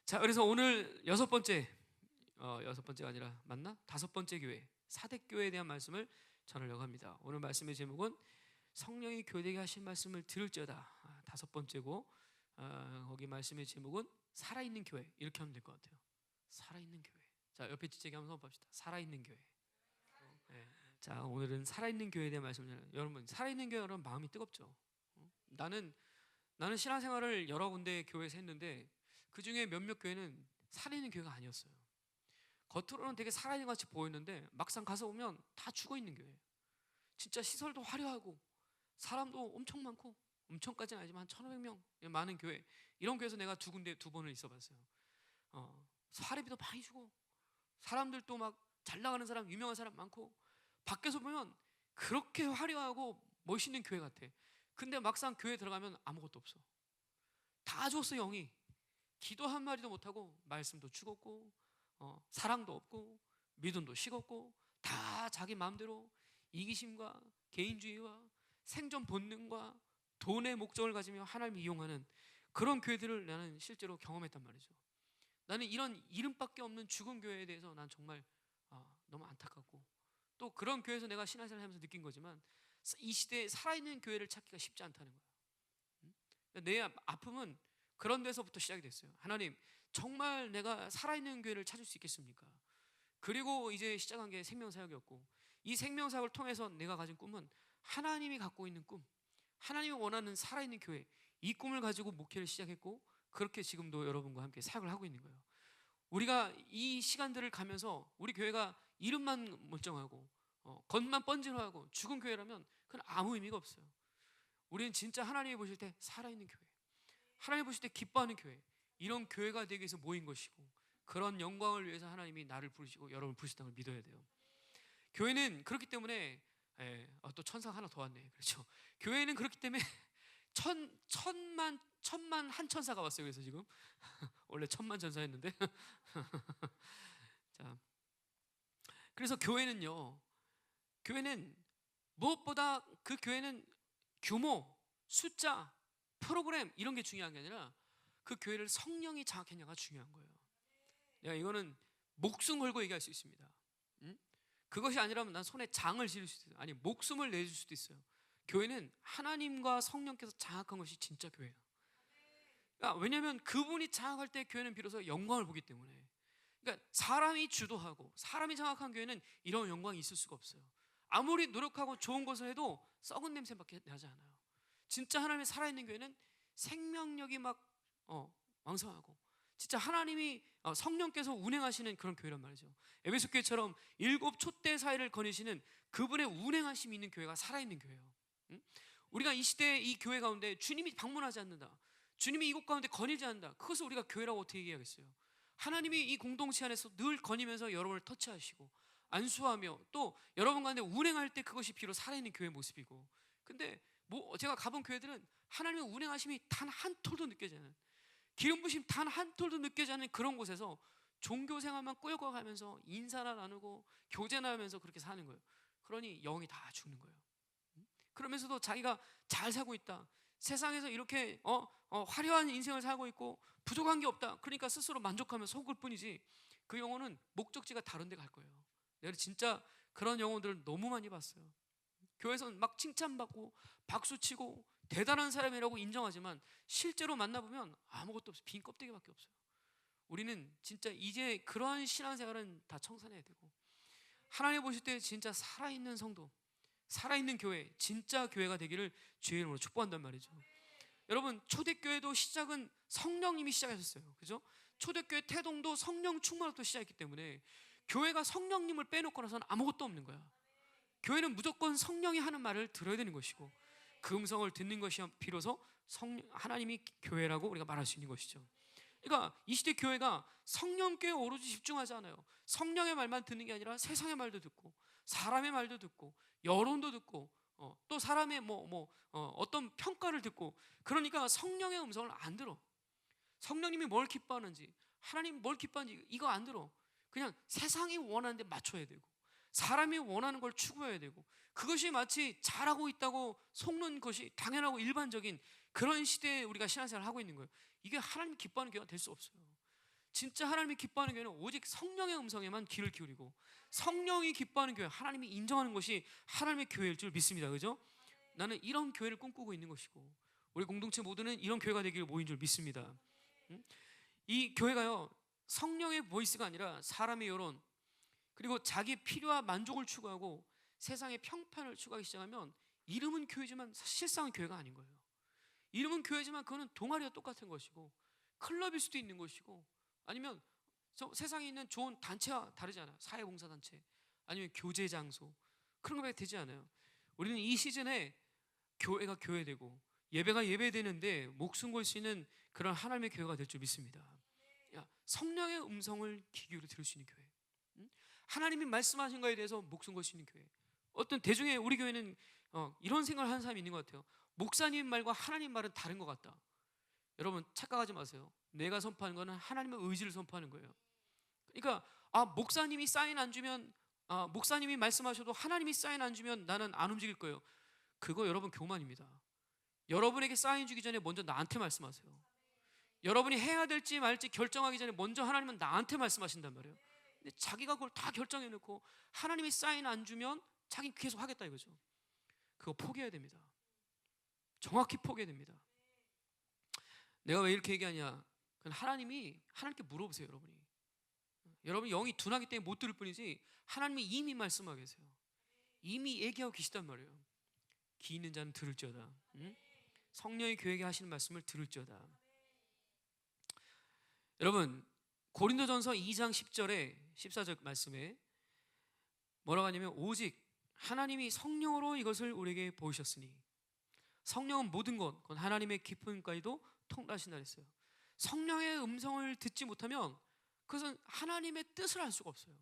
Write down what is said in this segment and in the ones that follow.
자, 그래서 오늘 여섯 번째가 아니라 맞나? 다섯 번째 교회, 사대교회에 대한 말씀을 전하려고 합니다. 오늘 말씀의 제목은 성령이 교회되게 하신 말씀을 들을지어다. 다섯 번째고, 거기 말씀의 제목은 살아있는 교회, 이렇게 하면 될 것 같아요. 살아있는 교회. 자, 옆에 지체기 한번 봅시다. 살아있는 교회. 네. 자, 오늘은 살아있는 교회에 대한 말씀을 전해요. 여러분, 살아있는 교회, 여러분 마음이 뜨겁죠? 나는 신앙생활을 여러 군데 교회에서 했는데 그 중에 몇몇 교회는 살아있는 교회가 아니었어요. 겉으로는 되게 살아있는 것 같이 보였는데 막상 가서 보면 다 죽어있는 교회예요. 진짜 시설도 화려하고 사람도 엄청 많고, 엄청까지는 아니지만 한 1,500명 많은 교회, 이런 교회에서 내가 두 번을 있어 봤어요. 사례비도 많이 주고 사람들도 막 잘 나가는 사람, 유명한 사람 많고, 밖에서 보면 그렇게 화려하고 멋있는 교회 같아. 근데 막상 교회 들어가면 아무것도 없어. 다 줬어. 영이 기도 한마디도 못하고 말씀도 죽었고, 사랑도 없고 믿음도 식었고, 다 자기 마음대로 이기심과 개인주의와 생존 본능과 돈의 목적을 가지며 하나님을 이용하는 그런 교회들을 나는 실제로 경험했단 말이죠. 나는 이런 이름밖에 없는 죽은 교회에 대해서 난 정말 너무 안타깝고, 또 그런 교회에서 내가 신앙생활을 하면서 느낀 거지만 이 시대에 살아있는 교회를 찾기가 쉽지 않다는 거야. 내 아픔은 그런 데서부터 시작이 됐어요. 하나님, 정말 내가 살아있는 교회를 찾을 수 있겠습니까? 그리고 이제 시작한 게 생명사역이었고, 이 생명사역을 통해서 내가 가진 꿈은 하나님이 갖고 있는 꿈, 하나님이 원하는 살아있는 교회, 이 꿈을 가지고 목회를 시작했고, 그렇게 지금도 여러분과 함께 사역을 하고 있는 거예요. 우리가 이 시간들을 가면서 우리 교회가 이름만 멀쩡하고 겉만 번지르하고 죽은 교회라면 그건 아무 의미가 없어요. 우리는 진짜 하나님이 보실 때 살아있는 교회, 하나님 보실 때 기뻐하는 교회, 이런 교회가 되기 위해서 모인 것이고, 그런 영광을 위해서 하나님이 나를 부르시고 여러분을 부르시다는 걸 믿어야 돼요. 교회는 그렇기 때문에, 또 천사가 하나 더 왔네. 그렇죠. 교회는 그렇기 때문에 천만 한 천사가 왔어요. 그래서 지금 원래 천만 천사였는데 자, 그래서 교회는 무엇보다 그 교회는 규모, 숫자, 프로그램 이런 게 중요한 게 아니라 그 교회를 성령이 장악했냐가 중요한 거예요. 내가 이거는 목숨 걸고 얘기할 수 있습니다. 그것이 아니라면 난 손에 장을 지을 수도 있어요. 아니, 목숨을 내줄 수도 있어요. 교회는 하나님과 성령께서 장악한 것이 진짜 교회예요. 그러니까 왜냐하면 그분이 장악할 때 교회는 비로소 영광을 보기 때문에. 그러니까 사람이 주도하고 사람이 장악한 교회는 이런 영광이 있을 수가 없어요. 아무리 노력하고 좋은 것을 해도 썩은 냄새밖에 나지 않아요. 진짜 하나님이 살아있는 교회는 생명력이 막 왕성하고, 진짜 하나님이 성령께서 운행하시는 그런 교회란 말이죠. 에베소 교회처럼 7 촛대 사이를 거니시는 그분의 운행하심이 있는 교회가 살아있는 교회예요. 우리가 이 시대에 이 교회 가운데 주님이 방문하지 않는다, 주님이 이곳 가운데 거니지 않는다, 그것을 우리가 교회라고 어떻게 얘기하겠어요? 하나님이 이 공동체 안에서 늘 거니면서 여러분을 터치하시고 안수하며 또 여러분 가운데 운행할 때 그것이 비로 살아있는 교회의 모습이고, 근데 제가 가본 교회들은 하나님의 운행하심이 단 한 톨도 느껴지지 않는, 기름 부심 단 한 톨도 느껴지지 않는 그런 곳에서 종교 생활만 끌고 가면서 인사나 나누고 교제나 하면서 그렇게 사는 거예요. 그러니 영이 다 죽는 거예요. 그러면서도 자기가 잘 살고 있다, 세상에서 이렇게 화려한 인생을 살고 있고 부족한 게 없다, 그러니까 스스로 만족하며 속을 뿐이지 그 영혼은 목적지가 다른 데 갈 거예요. 내가 진짜 그런 영혼들을 너무 많이 봤어요. 교회에서는 막 칭찬받고 박수치고 대단한 사람이라고 인정하지만 실제로 만나보면 아무것도 없어요. 빈 껍데기밖에 없어요. 우리는 진짜 이제 그러한 신앙생활은 다 청산해야 되고, 하나님 보실 때 진짜 살아있는 성도, 살아있는 교회, 진짜 교회가 되기를 주의 이름으로 축복한단 말이죠. 여러분, 초대교회도 시작은 성령님이 시작하셨어요. 그죠? 초대교회 태동도 성령 충만으로부터 시작했기 때문에 교회가 성령님을 빼놓고 나서는 아무것도 없는 거야. 교회는 무조건 성령이 하는 말을 들어야 되는 것이고, 그 음성을 듣는 것이 비로소 하나님이 교회라고 우리가 말할 수 있는 것이죠. 그러니까 이 시대 교회가 성령께 오로지 집중하지 않아요. 성령의 말만 듣는 게 아니라 세상의 말도 듣고 사람의 말도 듣고 여론도 듣고 또 사람의 어떤 평가를 듣고, 그러니까 성령의 음성을 안 들어. 성령님이 뭘 기뻐하는지, 하나님이 뭘 기뻐하는지 이거 안 들어. 그냥 세상이 원하는 데 맞춰야 되고 사람이 원하는 걸 추구해야 되고, 그것이 마치 잘하고 있다고 속는 것이 당연하고 일반적인 그런 시대에 우리가 신앙생활을 하고 있는 거예요. 이게 하나님 기뻐하는 교회가 될 수 없어요. 진짜 하나님이 기뻐하는 교회는 오직 성령의 음성에만 귀를 기울이고, 성령이 기뻐하는 교회, 하나님이 인정하는 것이 하나님의 교회일 줄 믿습니다. 그죠? 나는 이런 교회를 꿈꾸고 있는 것이고, 우리 공동체 모두는 이런 교회가 되기를 모인 줄 믿습니다. 이 교회가요, 성령의 보이스가 아니라 사람의 여론, 그리고 자기 필요와 만족을 추구하고 세상의 평판을 추구하기 시작하면 이름은 교회지만 실상은 교회가 아닌 거예요. 이름은 교회지만 그거는 동아리와 똑같은 것이고, 클럽일 수도 있는 것이고, 아니면 세상에 있는 좋은 단체와 다르지 않아요. 사회봉사단체, 아니면 교제 장소, 그런 것밖에 되지 않아요. 우리는 이 시즌에 교회가 교회되고 예배가 예배되는데 목숨 걸 수 있는 그런 하나님의 교회가 될 줄 믿습니다. 성령의 음성을 귀 기울여 들을 수 있는 교회, 하나님이 말씀하신 것에 대해서 목숨 걸 수 있는 교회. 어떤 대중의 우리 교회는 이런 생각을 하는 사람이 있는 것 같아요. 목사님 말과 하나님 말은 다른 것 같다. 여러분 착각하지 마세요. 내가 선포하는 것은 하나님의 의지를 선포하는 거예요. 그러니까 목사님이 사인 안 주면, 목사님이 말씀하셔도 하나님이 사인 안 주면 나는 안 움직일 거예요. 그거 여러분 교만입니다. 여러분에게 사인 주기 전에 먼저 나한테 말씀하세요. 여러분이 해야 될지 말지 결정하기 전에 먼저 하나님은 나한테 말씀하신단 말이에요. 근데 자기가 그걸 다 결정해 놓고 하나님이 사인 안 주면 자기는 계속 하겠다 이거죠. 그거 포기해야 됩니다. 정확히 포기해야 됩니다. 내가 왜 이렇게 얘기하냐, 그건 하나님께 물어보세요. 여러분이 영이 둔하기 때문에 못 들을 뿐이지 하나님이 이미 말씀하고 계세요. 이미 얘기하고 계시단 말이에요. 귀 있는 자는 들을지어다. 성령이 교회에게 하시는 말씀을 들을지어다. 여러분 고린도전서 2장 10절에 14절 말씀에 뭐라고 하냐면, 오직 하나님이 성령으로 이것을 우리에게 보이셨으니, 성령은 모든 것, 그건 하나님의 깊음까지도 통달하신다 그랬어요. 성령의 음성을 듣지 못하면 그것은 하나님의 뜻을 알 수가 없어요.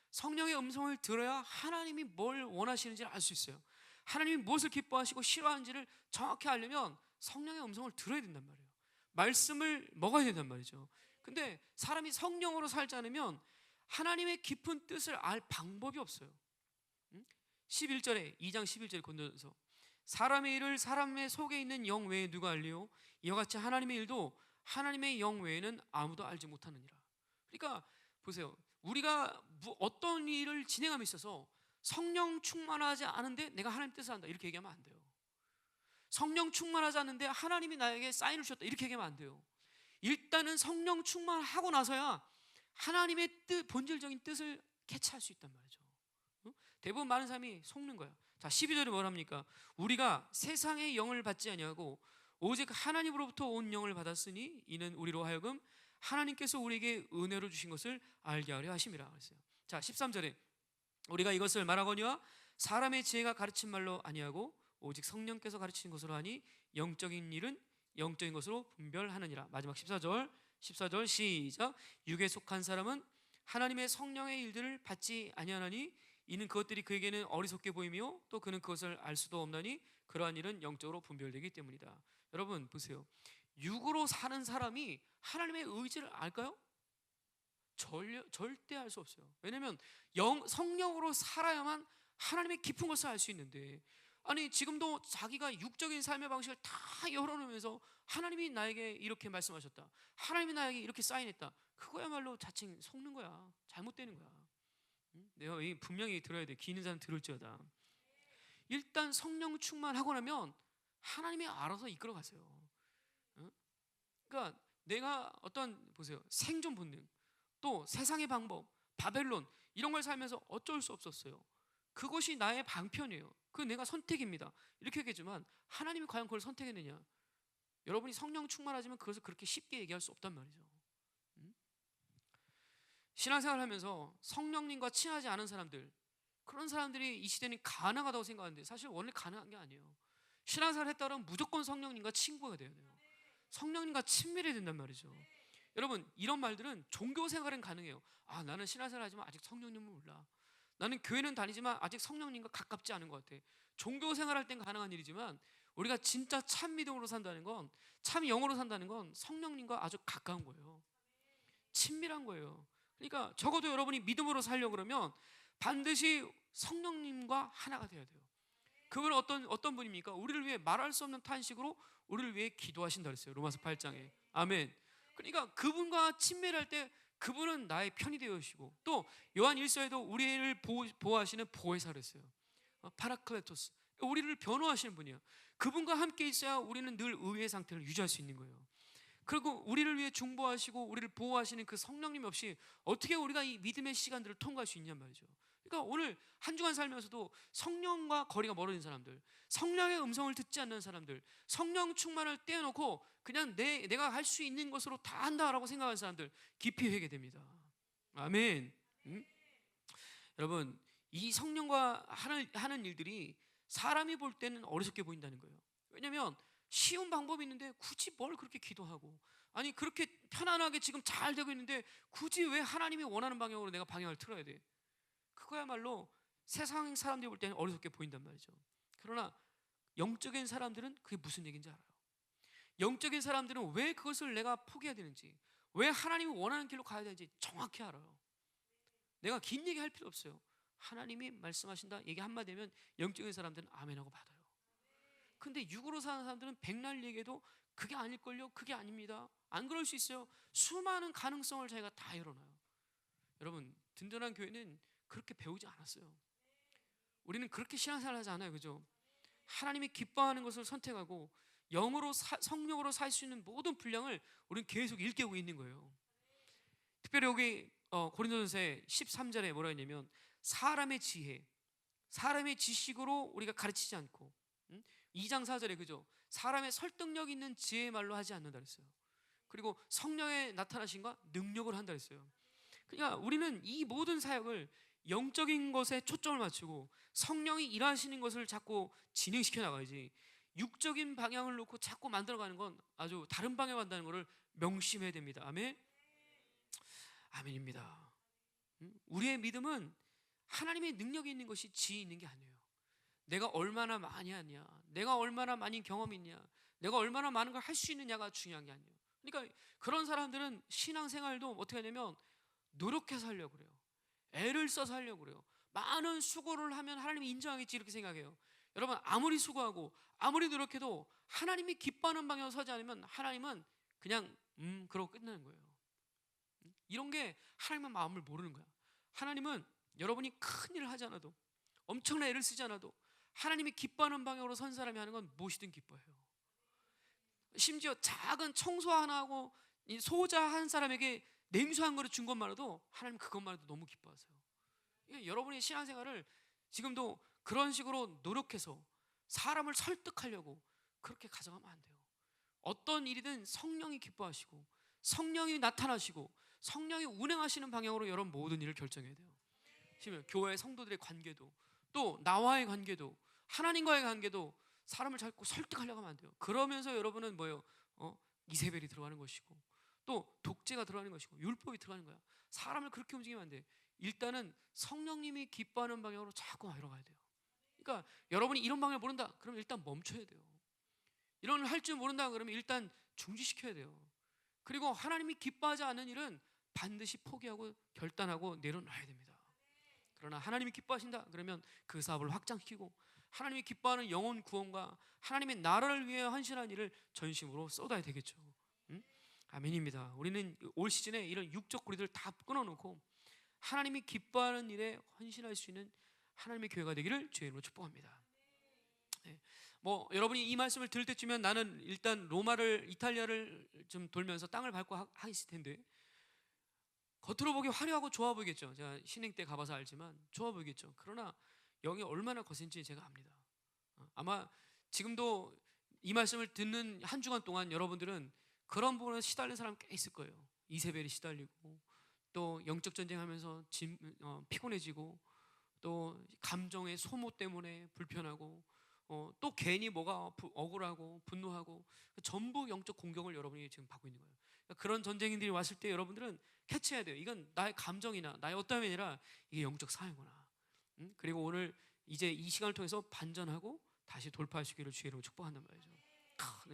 성령의 음성을 들어야 하나님이 뭘 원하시는지를 알 수 있어요. 하나님이 무엇을 기뻐하시고 싫어하는지를 정확히 알려면 성령의 음성을 들어야 된단 말이에요. 말씀을 먹어야 된단 말이죠. 근데 사람이 성령으로 살지 않으면 하나님의 깊은 뜻을 알 방법이 없어요. 11절에 2장 11절에 고린도전서, 사람의 일을 사람의 속에 있는 영 외에 누가 알리요? 이와 같이 하나님의 일도 하나님의 영 외에는 아무도 알지 못하느니라. 그러니까 보세요, 우리가 어떤 일을 진행함에 있어서 성령 충만하지 않은데 내가 하나님 뜻을 한다 이렇게 얘기하면 안 돼요. 성령 충만하지 않는데 하나님이 나에게 사인을 주셨다 이렇게 얘기하면 안 돼요. 일단은 성령 충만하고 나서야 하나님의 뜻, 본질적인 뜻을 캐치할 수 있단 말이죠. 대부분 많은 사람이 속는 거야. 자, 12절에 뭐랍니까? 우리가 세상의 영을 받지 아니하고 오직 하나님으로부터 온 영을 받았으니 이는 우리로 하여금 하나님께서 우리에게 은혜로 주신 것을 알게 하려 하심이라 그랬어요. 자, 13절에 우리가 이것을 말하거니와 사람의 지혜가 가르친 말로 아니하고 오직 성령께서 가르치신 것으로 하니 영적인 일은 영적인 것으로 분별하느니라. 마지막 14절 시작. 육에 속한 사람은 하나님의 성령의 일들을 받지 아니하나니 이는 그것들이 그에게는 어리석게 보이며 또 그는 그것을 알 수도 없나니 그러한 일은 영적으로 분별되기 때문이다. 여러분 보세요, 육으로 사는 사람이 하나님의 의지를 알까요? 절대 알 수 없어요. 왜냐하면 성령으로 살아야만 하나님의 깊은 것을 알 수 있는데, 아니 지금도 자기가 육적인 삶의 방식을 다 열어놓으면서 하나님이 나에게 이렇게 말씀하셨다, 하나님이 나에게 이렇게 사인했다, 그거야말로 자칭 속는 거야. 잘못되는 거야. 내가 분명히 들어야 돼. 귀 있는 자는 들을지어다. 일단 성령 충만하고 나면 하나님이 알아서 이끌어 가세요. 그러니까 내가 보세요, 생존 본능, 또 세상의 방법, 바벨론 이런 걸 살면서 어쩔 수 없었어요. 그것이 나의 방편이에요. 그 내가 선택입니다 이렇게 얘기하지만 하나님이 과연 그걸 선택했느냐? 여러분이 성령 충만하지만 그것을 그렇게 쉽게 얘기할 수 없단 말이죠. 신앙생활 하면서 성령님과 친하지 않은 사람들, 그런 사람들이 이 시대는 가능하다고 생각하는데 사실 원래 가능한 게 아니에요. 신앙생활 했다면 무조건 성령님과 친구가 돼야 돼요. 성령님과 친밀해야 된단 말이죠. 여러분 이런 말들은 종교생활은 가능해요. 나는 신앙생활 하지만 아직 성령님을 몰라. 나는 교회는 다니지만 아직 성령님과 가깝지 않은 것 같아. 종교생활 할 땐 가능한 일이지만 우리가 진짜 참 믿음으로 산다는 건, 참 영으로 산다는 건 성령님과 아주 가까운 거예요. 친밀한 거예요. 그러니까 적어도 여러분이 믿음으로 살려고 그러면 반드시 성령님과 하나가 되어야 돼요. 그분은 어떤 분입니까? 우리를 위해 말할 수 없는 탄식으로 우리를 위해 기도하신다 그랬어요. 로마서 8장에. 아멘. 그러니까 그분과 친밀할 때 그분은 나의 편이 되어주시고, 또 요한 1서에도 우리를 보호하시는 보혜사 그랬어요. 파라클레토스, 우리를 변호하시는 분이에요. 그분과 함께 있어야 우리는 늘 의의 상태를 유지할 수 있는 거예요. 그리고 우리를 위해 중보하시고 우리를 보호하시는 그 성령님 없이 어떻게 우리가 이 믿음의 시간들을 통과할 수 있냔 말이죠. 그러니까 오늘 한 주간 살면서도 성령과 거리가 멀어진 사람들, 성령의 음성을 듣지 않는 사람들, 성령 충만을 떼어놓고 그냥 내가 할 수 있는 것으로 다 한다라고 생각하는 사람들 깊이 회개됩니다. 아멘. 응? 여러분, 이 성령과 하는 일들이 사람이 볼 때는 어리석게 보인다는 거예요. 왜냐하면 쉬운 방법이 있는데 굳이 뭘 그렇게 기도하고, 아니 그렇게 편안하게 지금 잘 되고 있는데 굳이 왜 하나님이 원하는 방향으로 내가 방향을 틀어야 돼? 그거야말로 세상 사람들이 볼 때는 어리석게 보인단 말이죠. 그러나 영적인 사람들은 그게 무슨 얘기인지 알아요. 영적인 사람들은 왜 그것을 내가 포기해야 되는지, 왜 하나님이 원하는 길로 가야 되는지 정확히 알아요. 내가 긴 얘기 할 필요 없어요. 하나님이 말씀하신다 얘기 한마디 하면 영적인 사람들은 아멘하고 받아요. 근데 육으로 사는 사람들은 백날 얘기해도 그게 아닐걸요? 그게 아닙니다. 안 그럴 수 있어요. 수많은 가능성을 자기가 다 열어놔요. 여러분, 든든한 교회는 그렇게 배우지 않았어요. 우리는 그렇게 신앙생활 하지 않아요. 그죠? 하나님이 기뻐하는 것을 선택하고 영으로 성령으로 살 수 있는 모든 분량을 우리는 계속 일깨우고 있는 거예요. 특별히 여기 고린도전서 13절에 뭐라 했냐면 사람의 지혜, 사람의 지식으로 우리가 가르치지 않고, 2장 4절에 그죠? 사람의 설득력 있는 지혜의 말로 하지 않는다 그랬어요. 그리고 성령의 나타나신과 능력을 한다 그랬어요. 그러니까 우리는 이 모든 사역을 영적인 것에 초점을 맞추고 성령이 일하시는 것을 자꾸 진행시켜 나가야지, 육적인 방향을 놓고 자꾸 만들어가는 건 아주 다른 방향으로 간다는 것을 명심해야 됩니다. 아멘. 아멘입니다. 우리의 믿음은 하나님의 능력이 있는 것이 지혜 있는 게 아니에요. 내가 얼마나 많이 하냐, 내가 얼마나 많이 경험이 있냐, 내가 얼마나 많은 걸 할 수 있느냐가 중요한 게 아니에요. 그러니까 그런 사람들은 신앙생활도 어떻게 하냐면 노력해서 하려고 그래요. 애를 써서 하려고 그래요. 많은 수고를 하면 하나님이 인정하겠지 이렇게 생각해요. 여러분, 아무리 수고하고 아무리 노력해도 하나님이 기뻐하는 방향으로 서지 않으면 하나님은 그냥 그러고 끝나는 거예요. 이런 게 하나님의 마음을 모르는 거야. 하나님은 여러분이 큰 일을 하지 않아도, 엄청난 애를 쓰지 않아도 하나님이 기뻐하는 방향으로 선 사람이 하는 건 무엇이든 기뻐해요. 심지어 작은 청소 하나 하고 소자 한 사람에게 냉수 한 그릇 준 것만으로도 하나님 그것만으로도 너무 기뻐하세요. 여러분의 신앙생활을 지금도 그런 식으로 노력해서 사람을 설득하려고 그렇게 가져가면 안 돼요. 어떤 일이든 성령이 기뻐하시고 성령이 나타나시고 성령이 운행하시는 방향으로 여러분 모든 일을 결정해야 돼요. 지금 교회 성도들의 관계도, 또 나와의 관계도, 하나님과의 관계도 사람을 자꾸 설득하려고 하면 안 돼요. 그러면서 여러분은 뭐예요? 이세벨이 들어가는 것이고, 또 독재가 들어가는 것이고, 율법이 들어가는 거야. 사람을 그렇게 움직이면 안 돼. 일단은 성령님이 기뻐하는 방향으로 자꾸 들어가야 돼요. 그러니까 여러분이 이런 방향을 모른다, 그럼 일단 멈춰야 돼요. 이런 걸 할 줄 모른다 그러면 일단 중지시켜야 돼요. 그리고 하나님이 기뻐하지 않는 일은 반드시 포기하고 결단하고 내려놔야 됩니다. 그러나 하나님이 기뻐하신다 그러면 그 사업을 확장시키고, 하나님이 기뻐하는 영혼 구원과 하나님의 나라를 위해 헌신한 일을 전심으로 쏟아야 되겠죠. 아멘입니다. 우리는 올 시즌에 이런 육적 고리들을 다 끊어놓고 하나님이 기뻐하는 일에 헌신할 수 있는 하나님의 교회가 되기를 주의 이름으로 축복합니다. 네. 뭐 여러분이 이 말씀을 들을 때쯤이면 나는 일단 이탈리아를 좀 돌면서 땅을 밟고 하있을 텐데, 겉으로 보기 화려하고 좋아 보이겠죠. 제가 신행 때 가봐서 알지만 좋아 보이겠죠. 그러나 영이 얼마나 거센지 제가 압니다. 아마 지금도 이 말씀을 듣는 한 주간 동안 여러분들은 그런 부분에 시달린 사람 꽤 있을 거예요. 이세벨이 시달리고, 또 영적 전쟁하면서 피곤해지고, 또 감정의 소모 때문에 불편하고, 또 괜히 뭐가 억울하고 분노하고, 전부 영적 공격을 여러분이 지금 받고 있는 거예요. 그러니까 그런 전쟁인들이 왔을 때 여러분들은 캐치해야 돼요. 이건 나의 감정이나 나의 어떠함이 아니라 이게 영적 사회구나. 그리고 오늘 이제 이 시간을 통해서 반전하고 다시 돌파하시기를 주의 이름으로 축복한단 말이죠.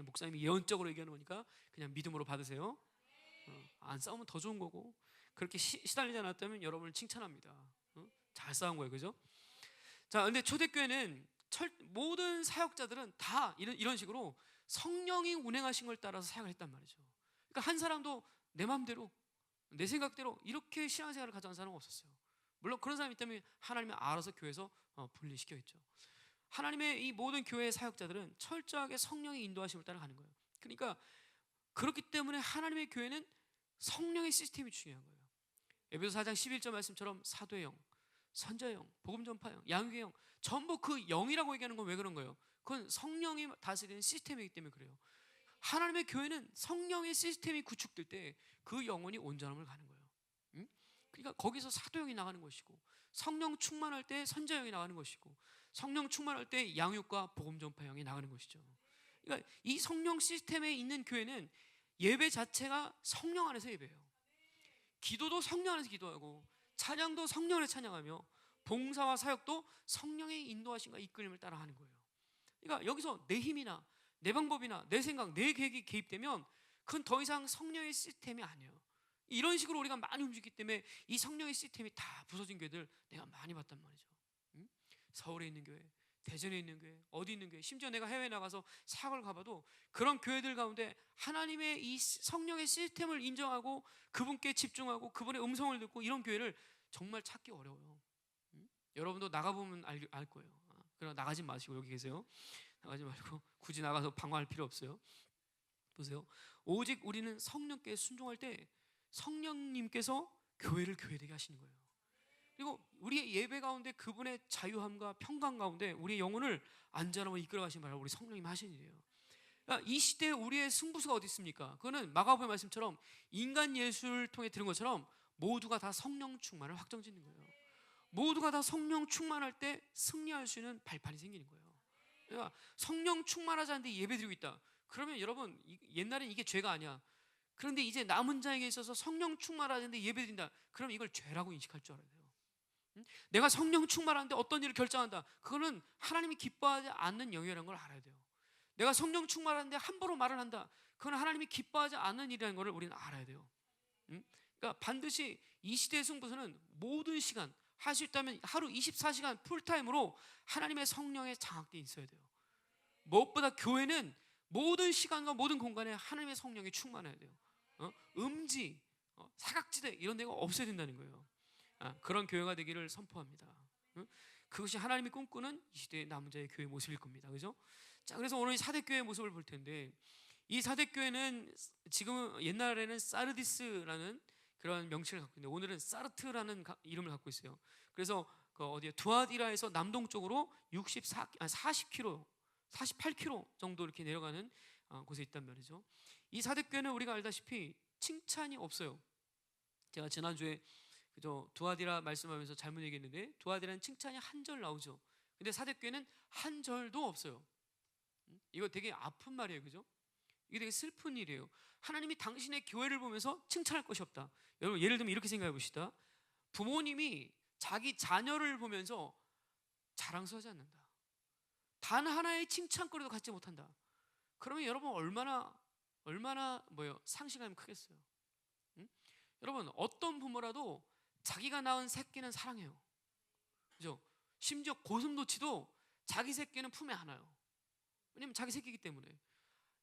목사님이 예언적으로 얘기하는 거니까 그냥 믿음으로 받으세요. 안 싸우면 더 좋은 거고, 그렇게 시달리지 않았다면 여러분을 칭찬합니다. 잘 싸운 거예요, 그죠? 자, 근데 초대교회는 모든 사역자들은 다 이런 식으로 성령이 운행하신 걸 따라서 사역을 했단 말이죠. 그러니까 한 사람도 내 마음대로 내 생각대로 이렇게 신앙생활을 가져간 사람은 없었어요. 물론 그런 사람이 있다면 하나님이 알아서 교회에서 분리시켜있죠. 하나님의 이 모든 교회의 사역자들은 철저하게 성령의 인도하심을 따라가는 거예요. 그러니까 그렇기 때문에 하나님의 교회는 성령의 시스템이 중요한 거예요. 에베소 4장 11절 말씀처럼 사도의 영, 선자의 영, 복음 전파 영, 양육의 영, 전부 그 영이라고 얘기하는 건 왜 그런 거예요? 그건 성령이 다스리는 시스템이기 때문에 그래요. 하나님의 교회는 성령의 시스템이 구축될 때 그 영혼이 온전함을 가는 거예요. 응? 그러니까 거기서 사도영이 나가는 것이고, 성령 충만할 때 선자영이 나가는 것이고, 성령 충만할 때 양육과 복음 전파영이 나가는 것이죠. 그러니까 이 성령 시스템에 있는 교회는 예배 자체가 성령 안에서 예배해요. 기도도 성령 안에서 기도하고, 찬양도 성령 안에서 찬양하며, 봉사와 사역도 성령의 인도하심과 이끌림을 따라 하는 거예요. 그러니까 여기서 내 힘이나 내 방법이나 내 생각, 내 계획이 개입되면 그건 더 이상 성령의 시스템이 아니에요. 이런 식으로 우리가 많이 움직이기 때문에 이 성령의 시스템이 다 부서진 교회들 내가 많이 봤단 말이죠. 응? 서울에 있는 교회, 대전에 있는 교회, 어디 있는 교회, 심지어 내가 해외에 나가서 사역을 가봐도 그런 교회들 가운데 하나님의 이 성령의 시스템을 인정하고 그분께 집중하고 그분의 음성을 듣고 이런 교회를 정말 찾기 어려워요. 응? 여러분도 나가보면 알 거예요. 그러나 나가지 마시고 여기 계세요. 나가지 말고 굳이 나가서 방황할 필요 없어요. 보세요. 오직 우리는 성령께 순종할 때 성령님께서 교회를 교회되게 하시는 거예요. 그리고 우리의 예배 가운데 그분의 자유함과 평강 가운데 우리의 영혼을 안전함으로 이끌어가시는 바람에 우리 성령님 하시는 일이에요. 그러니까 이 시대에 우리의 승부수가 어디 있습니까? 그거는 마가복음의 말씀처럼 인간 예수를 통해 들은 것처럼 모두가 다 성령 충만을 확정짓는 거예요. 모두가 다 성령 충만할 때 승리할 수 있는 발판이 생기는 거예요. 그러니까 성령 충만하지 않는데 예배드리고 있다. 그러면 여러분 옛날엔 이게 죄가 아니야. 그런데 이제 남은 자에게 있어서 성령 충만하는데 예배드린다. 그럼 이걸 죄라고 인식할 줄 알아야 돼요. 내가 성령 충만한데 어떤 일을 결정한다. 그거는 하나님이 기뻐하지 않는 영역이라는 걸 알아야 돼요. 내가 성령 충만한데 함부로 말을 한다. 그건 하나님이 기뻐하지 않는 일이라는 걸 우리는 알아야 돼요. 그러니까 반드시 이 시대의 승부수는 모든 시간 할 수 있다면 하루 24시간 풀타임으로 하나님의 성령에 장악되어 있어야 돼요. 무엇보다 교회는 모든 시간과 모든 공간에 하나님의 성령이 충만해야 돼요. 음지, 사각지대 이런 데가 없어야 된다는 거예요. 그런 교회가 되기를 선포합니다. 그것이 하나님이 꿈꾸는 이 시대의 남은 자의 교회 모습일 겁니다. 그죠? 자, 그래서 오늘 사대교회의 모습을 볼 텐데, 이 사대교회는 지금 옛날에는 사르디스라는 그런 명칭을 갖고 있는데 오늘은 사르트라는 이름을 갖고 있어요. 그래서 그 어디에 두아디라에서 남동쪽으로 40km, 48km 정도 이렇게 내려가는 곳에 있단 말이죠. 이 사대교회는 우리가 알다시피 칭찬이 없어요. 제가 지난주에 그저 두아디라 말씀하면서 잘못 얘기했는데 두아디라는 칭찬이 한 절 나오죠. 근데 사대교회는 한 절도 없어요. 이거 되게 아픈 말이에요, 그죠? 이게 되게 슬픈 일이에요. 하나님이 당신의 교회를 보면서 칭찬할 것이 없다. 여러분 예를 들면 이렇게 생각해 봅시다. 부모님이 자기 자녀를 보면서 자랑스러워하지 않는다. 단 하나의 칭찬거리도 갖지 못한다. 그러면 여러분 얼마나 상실감이 크겠어요. 응? 여러분 어떤 부모라도 자기가 낳은 새끼는 사랑해요. 그죠? 심지어 고슴도치도 자기 새끼는 품에 안아요. 왜냐면 자기 새끼이기 때문에.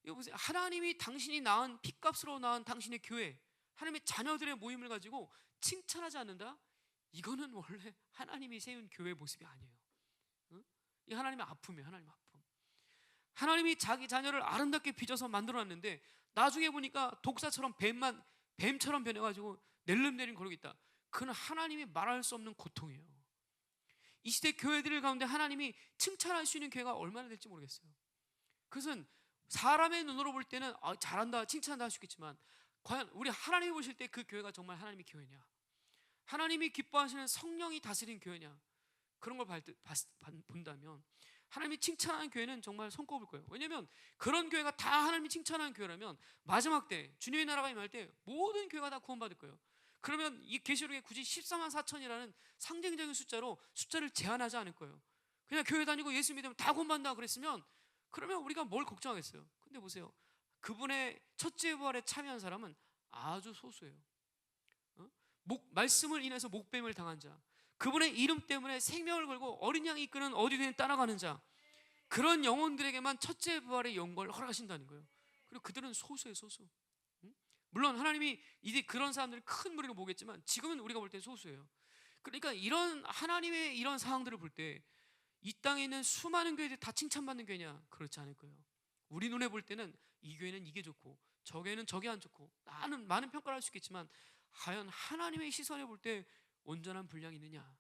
이거 보세요. 하나님이 당신이 낳은 핏값으로 낳은 당신의 교회, 하나님의 자녀들의 모임을 가지고 칭찬하지 않는다? 이거는 원래 하나님이 세운 교회의 모습이 아니에요. 응? 이 하나님의 아픔이에요. 하나님의 아픔. 하나님이 자기 자녀를 아름답게 빚어서 만들어놨는데 나중에 보니까 독사처럼 뱀처럼 변해가지고 낼름내림 거리고 있다. 그건 하나님이 말할 수 없는 고통이에요. 이 시대 교회들 가운데 하나님이 칭찬할 수 있는 교회가 얼마나 될지 모르겠어요. 그것은 사람의 눈으로 볼 때는 잘한다, 칭찬한다 할 수 있겠지만 과연 우리 하나님이 보실 때 그 교회가 정말 하나님의 교회냐, 하나님이 기뻐하시는 성령이 다스린 교회냐, 그런 걸 본다면 하나님이 칭찬하는 교회는 정말 손꼽을 거예요. 왜냐하면 그런 교회가 다 하나님이 칭찬하는 교회라면 마지막 때 주님의 나라가 임할 때 모든 교회가 다 구원받을 거예요. 그러면 이 계시록에 굳이 14만 4천이라는 상징적인 숫자를 제한하지 않을 거예요. 그냥 교회 다니고 예수 믿으면 다 구원받는다 그랬으면 그러면 우리가 뭘 걱정하겠어요. 근데 보세요. 그분의 첫째 부활에 참여한 사람은 아주 소수예요. 말씀을 인해서 목뱀을 당한 자, 그분의 이름 때문에 생명을 걸고 어린 양이 이끄는 어디든 따라가는 자, 그런 영혼들에게만 첫째 부활의 영광을 허락하신다는 거예요. 그리고 그들은 소수예요, 소수. 물론 하나님이 이제 그런 사람들을 큰 무리로 모으겠지만 지금은 우리가 볼 때 소수예요. 그러니까 이런 하나님의 이런 상황들을 볼 때 이 땅에 있는 수많은 교회들이 다 칭찬받는 교회냐? 그렇지 않을 거예요. 우리 눈에 볼 때는 이 교회는 이게 좋고 저 교회는 저게 안 좋고 나는 많은 평가를 할 수 있겠지만 과연 하나님의 시선에 볼 때 온전한 분량이 있느냐?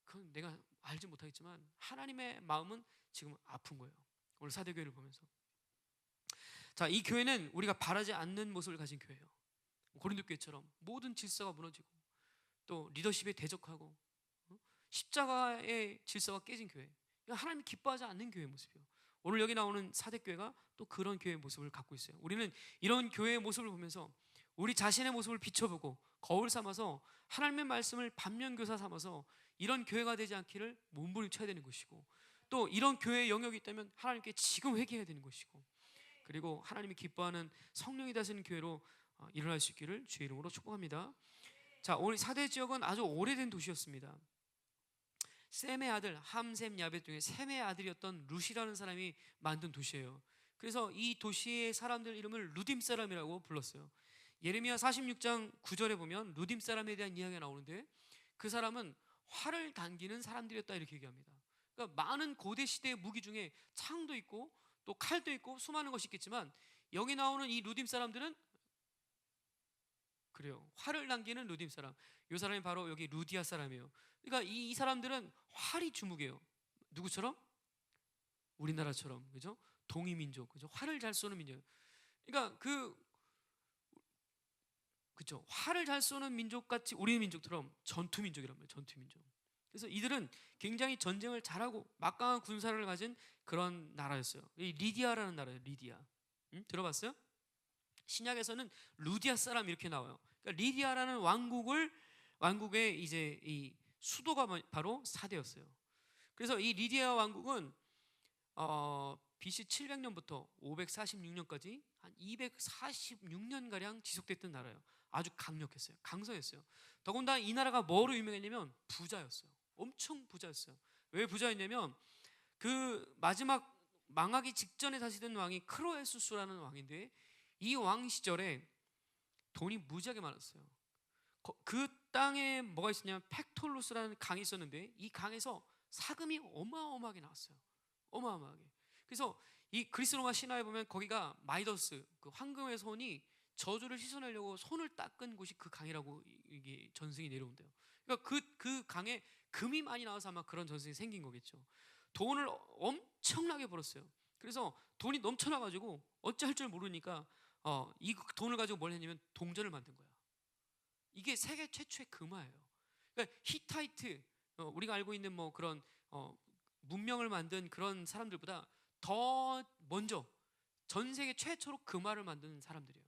그건 내가 알지 못하겠지만 하나님의 마음은 지금 아픈 거예요. 오늘 사대교회를 보면서 자, 이 교회는 우리가 바라지 않는 모습을 가진 교회예요. 고린도 교회처럼 모든 질서가 무너지고 또 리더십에 대적하고 십자가의 질서가 깨진 교회, 하나님이 기뻐하지 않는 교회의 모습이에요. 오늘 여기 나오는 사대교회가 또 그런 교회의 모습을 갖고 있어요. 우리는 이런 교회의 모습을 보면서 우리 자신의 모습을 비춰보고 거울 삼아서 하나님의 말씀을 반면교사 삼아서 이런 교회가 되지 않기를 몸부림쳐야 되는 것이고, 또 이런 교회의 영역이 있다면 하나님께 지금 회개해야 되는 것이고, 그리고 하나님이 기뻐하는 성령이 다스리는 교회로 일어날 수 있기를 주의 이름으로 축복합니다. 자, 오늘 사대 지역은 아주 오래된 도시였습니다. 셈의 아들 함셈 야벳 중에 셈의 아들이었던 룻이라는 사람이 만든 도시예요. 그래서 이 도시의 사람들 이름을 루딤 사람이라고 불렀어요. 예레미야 46장 9절에 보면 루딤 사람에 대한 이야기가 나오는데 그 사람은 활을 당기는 사람들이었다 이렇게 얘기합니다. 그러니까 많은 고대 시대의 무기 중에 창도 있고 또 칼도 있고 수많은 것이 있겠지만 여기 나오는 이 루딤 사람들은 그래요. 활을 당기는 루딤 사람. 이 사람이 바로 여기 루디아 사람이에요. 그러니까 이 사람들은 활이 주목이에요. 누구처럼? 우리나라처럼, 그죠? 동이 민족, 그죠? 활을 잘 쏘는 민족. 그러니까 그죠? 활을 잘 쏘는 민족 같이 우리 민족처럼 전투 민족이란 말이에요. 전투 민족. 그래서 이들은 굉장히 전쟁을 잘하고 막강한 군사를 가진 그런 나라였어요. 이 리디아라는 나라예요. 리디아. 들어봤어요? 신약에서는 루디아 사람 이렇게 나와요. 그러니까 리디아라는 왕국의 이제 이 수도가 바로 사대였어요. 그래서 이 리디아 왕국은 BC 700년부터 546년까지 한 246년 가량 지속됐던 나라예요. 아주 강력했어요. 강성했어요. 더군다나 이 나라가 뭐로 유명했냐면 부자였어요. 엄청 부자였어요. 왜 부자였냐면 그 마지막 망하기 직전에 다스리던 왕이 크로에수스라는 왕인데 이 왕 시절에 돈이 무지하게 많았어요. 그 땅에 뭐가 있었냐면 팩톨루스라는 강이 있었는데 이 강에서 사금이 어마어마하게 나왔어요. 어마어마하게. 그래서 이 그리스 로마 신화에 보면 거기가 마이더스 그 황금의 손이 저주를 씻어내려고 손을 닦은 곳이 그 강이라고 이게 전승이 내려온대요. 그러니까 그 강에 금이 많이 나와서 아마 그런 전승이 생긴 거겠죠. 돈을 엄청나게 벌었어요. 그래서 돈이 넘쳐나가지고 어찌할 줄 모르니까 이 돈을 가지고 뭘 했냐면 동전을 만든 거야. 이게 세계 최초의 금화예요. 그러니까 히타이트 우리가 알고 있는 뭐 그런 문명을 만든 그런 사람들보다 더 먼저 전 세계 최초로 금화를 만드는 사람들이에요.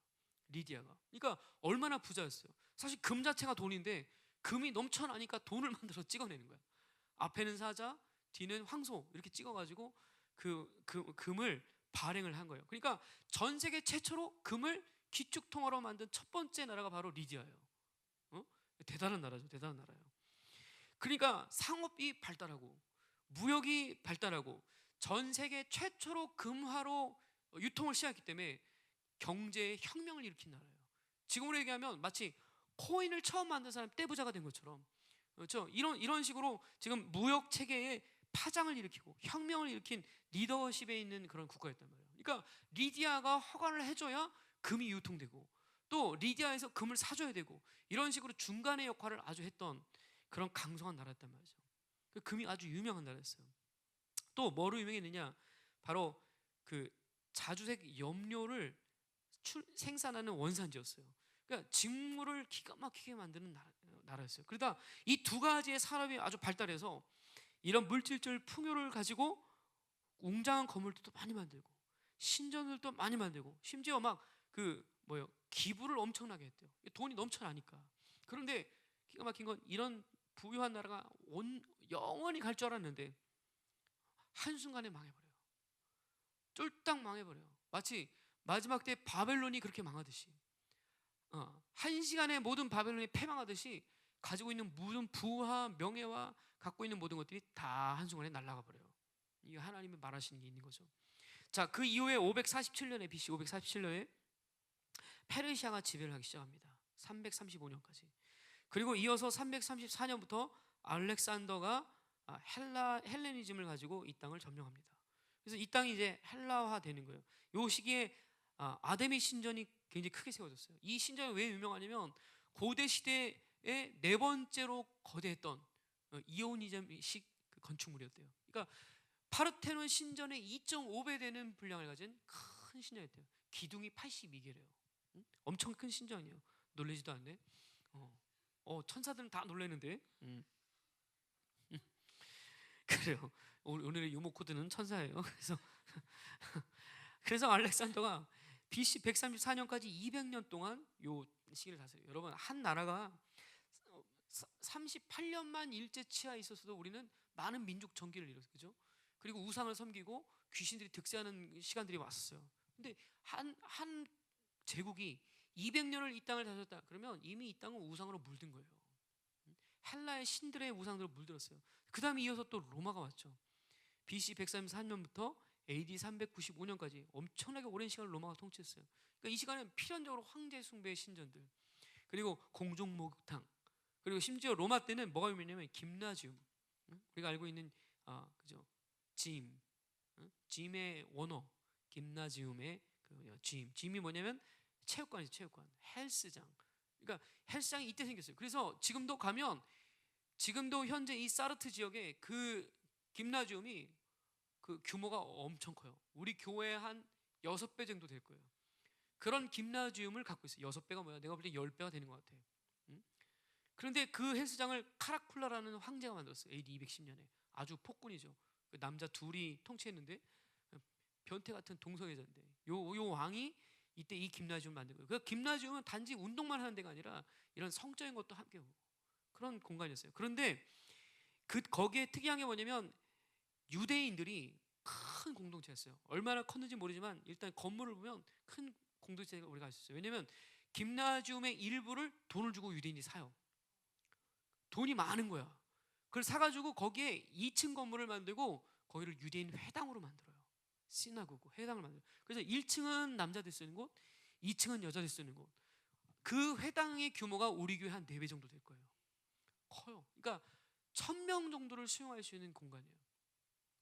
리디아가. 그러니까 얼마나 부자였어요. 사실 금 자체가 돈인데 금이 넘쳐나니까 돈을 만들어서 찍어내는 거야. 앞에는 사자, 뒤는 황소 이렇게 찍어가지고 금을 발행을 한 거예요. 그러니까 전 세계 최초로 금을 기축통화로 만든 첫 번째 나라가 바로 리디아예요. 대단한 나라죠. 대단한 나라예요. 그러니까 상업이 발달하고 무역이 발달하고 전 세계 최초로 금화로 유통을 시작했기 때문에 경제의 혁명을 일으킨 나라예요. 지금으로 얘기하면 마치 코인을 처음 만든 사람이 떼부자가 된 것처럼, 그렇죠? 이런 식으로 지금 무역 체계에 파장을 일으키고 혁명을 일으킨 리더십에 있는 그런 국가였단 말이에요. 그러니까 리디아가 허가를 해줘야 금이 유통되고 또 리디아에서 금을 사줘야 되고 이런 식으로 중간의 역할을 아주 했던 그런 강성한 나라였단 말이죠. 금이 아주 유명한 나라였어요. 또 뭐로 유명했느냐? 바로 그 자주색 염료를 생산하는 원산지였어요. 그러니까 직물을 기가 막히게 만드는 나라였어요. 그러다 이 두 가지의 산업이 아주 발달해서 이런 물질적 풍요를 가지고 웅장한 건물들도 많이 만들고 신전들도 많이 만들고 심지어 막 기부를 엄청나게 했대요. 돈이 넘쳐나니까. 그런데 기가 막힌 건 이런 부유한 나라가 영원히 갈 줄 알았는데 한순간에 망해버려요. 쫄딱 망해버려요. 마치 마지막 때 바벨론이 그렇게 망하듯이 한 시간에 모든 바벨론이 패망하듯이 가지고 있는 모든 부와 명예와 갖고 있는 모든 것들이 다 한순간에 날아가 버려요. 이게 하나님이 말하시는 게 있는 거죠. 자, 그 이후에 547년에 BC 547년에 페르시아가 지배를 하기 시작합니다. 335년까지. 그리고 이어서 334년부터 알렉산더가 헬레니즘을 가지고 이 땅을 점령합니다. 그래서 이 땅이 이제 헬라화 되는 거예요. 이 시기에 아데미 신전이 굉장히 크게 세워졌어요. 이 신전이 왜 유명하냐면 고대 시대의 네 번째로 거대했던 이오니즘식 건축물이었대요. 그러니까 파르테논 신전의 2.5배 되는 분량을 가진 큰 신전이었대요. 기둥이 82개래요. 엄청 큰 신전이에요. 놀라지도 않네. 천사들은 다 놀라는데. 그래요. 오늘의 유목 코드는 천사예요. 그래서 알렉산더가 BC 134년까지 200년 동안 요 시기를 다스려요. 여러분, 한 나라가 38년만 일제 치하에 있었어도 우리는 많은 민족 정기를 이뤘어요. 그죠? 그리고 우상을 섬기고 귀신들이 득세하는 시간들이 왔었어요. 근데 한 제국이 200년을 이 땅을 다스렸다 그러면 이미 이 땅은 우상으로 물든 거예요. 헬라의 신들의 우상으로 물들었어요. 그 다음에 이어서 또 로마가 왔죠. BC 134년부터 AD 395년까지 엄청나게 오랜 시간을 로마가 통치했어요. 그러니까 이 시간에 필연적으로 황제 숭배의 신전들, 그리고 공중 목욕탕, 그리고 심지어 로마 때는 뭐가 유명하냐면 김나지움, 우리가 알고 있는 그죠? 짐의 원어, 김나지움의 짐이 뭐냐면 체육관이죠. 체육관, 헬스장. 그러니까 헬스장이 이때 생겼어요. 그래서 지금도 가면, 지금도 현재 이 사르트 지역에 그 김나지움이 그 규모가 엄청 커요. 우리 교회 한 6배 정도 될 거예요. 그런 김나지움을 갖고 있어요. 6배가 뭐야? 내가 볼 때 10배가 되는 것 같아. 그런데 그 헬스장을 카라쿨라라는 황제가 만들었어요. AD 210년에. 아주 폭군이죠. 그 남자 둘이 통치했는데 변태 같은 동성애자인데 요 왕이 이때 이 김나지움을 만든 거예요. 그 김나지움은 단지 운동만 하는 데가 아니라 이런 성적인 것도 함께 오고 그런 공간이었어요. 그런데 거기에 특이한 게 뭐냐면 유대인들이 큰 공동체였어요. 얼마나 컸는지 모르지만 일단 건물을 보면 큰 공동체가 우리가 알 수 있어요. 왜냐하면 김나지움의 일부를 돈을 주고 유대인이 사요. 돈이 많은 거야. 그걸 사가지고 거기에 2층 건물을 만들고 거기를 유대인 회당으로 만들어요. 시나고그 회당을 만들어요. 그래서 1층은 남자들 쓰는 곳, 2층은 여자들 쓰는 곳. 그 회당의 규모가 우리 교회 한 4배 정도 될 거예요. 커요. 그러니까 1000명 정도를 수용할 수 있는 공간이에요.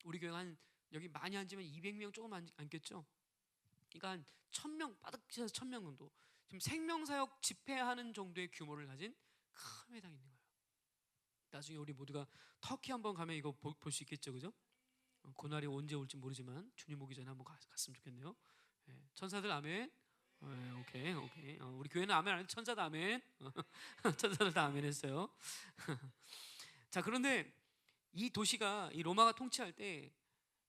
우리 교회가 한 여기 많이 앉으면 200명 조금 앉겠죠. 그러니까 한 1000명, 빠득해서 1000명 정도. 지금 생명사역 집회하는 정도의 규모를 가진 큰 회당이 있는 거예요. 나중에 우리 모두가 터키 한번 가면 이거 볼 수 있겠죠, 그죠? 그날이 언제 올지 모르지만 주님 오기 전에 한번 갔으면 좋겠네요. 천사들 아멘. 오케이. 우리 교회는 아멘 안 해도 천사도 아멘. 천사들 다 아멘 했어요. 자, 그런데 이 도시가, 이 로마가 통치할 때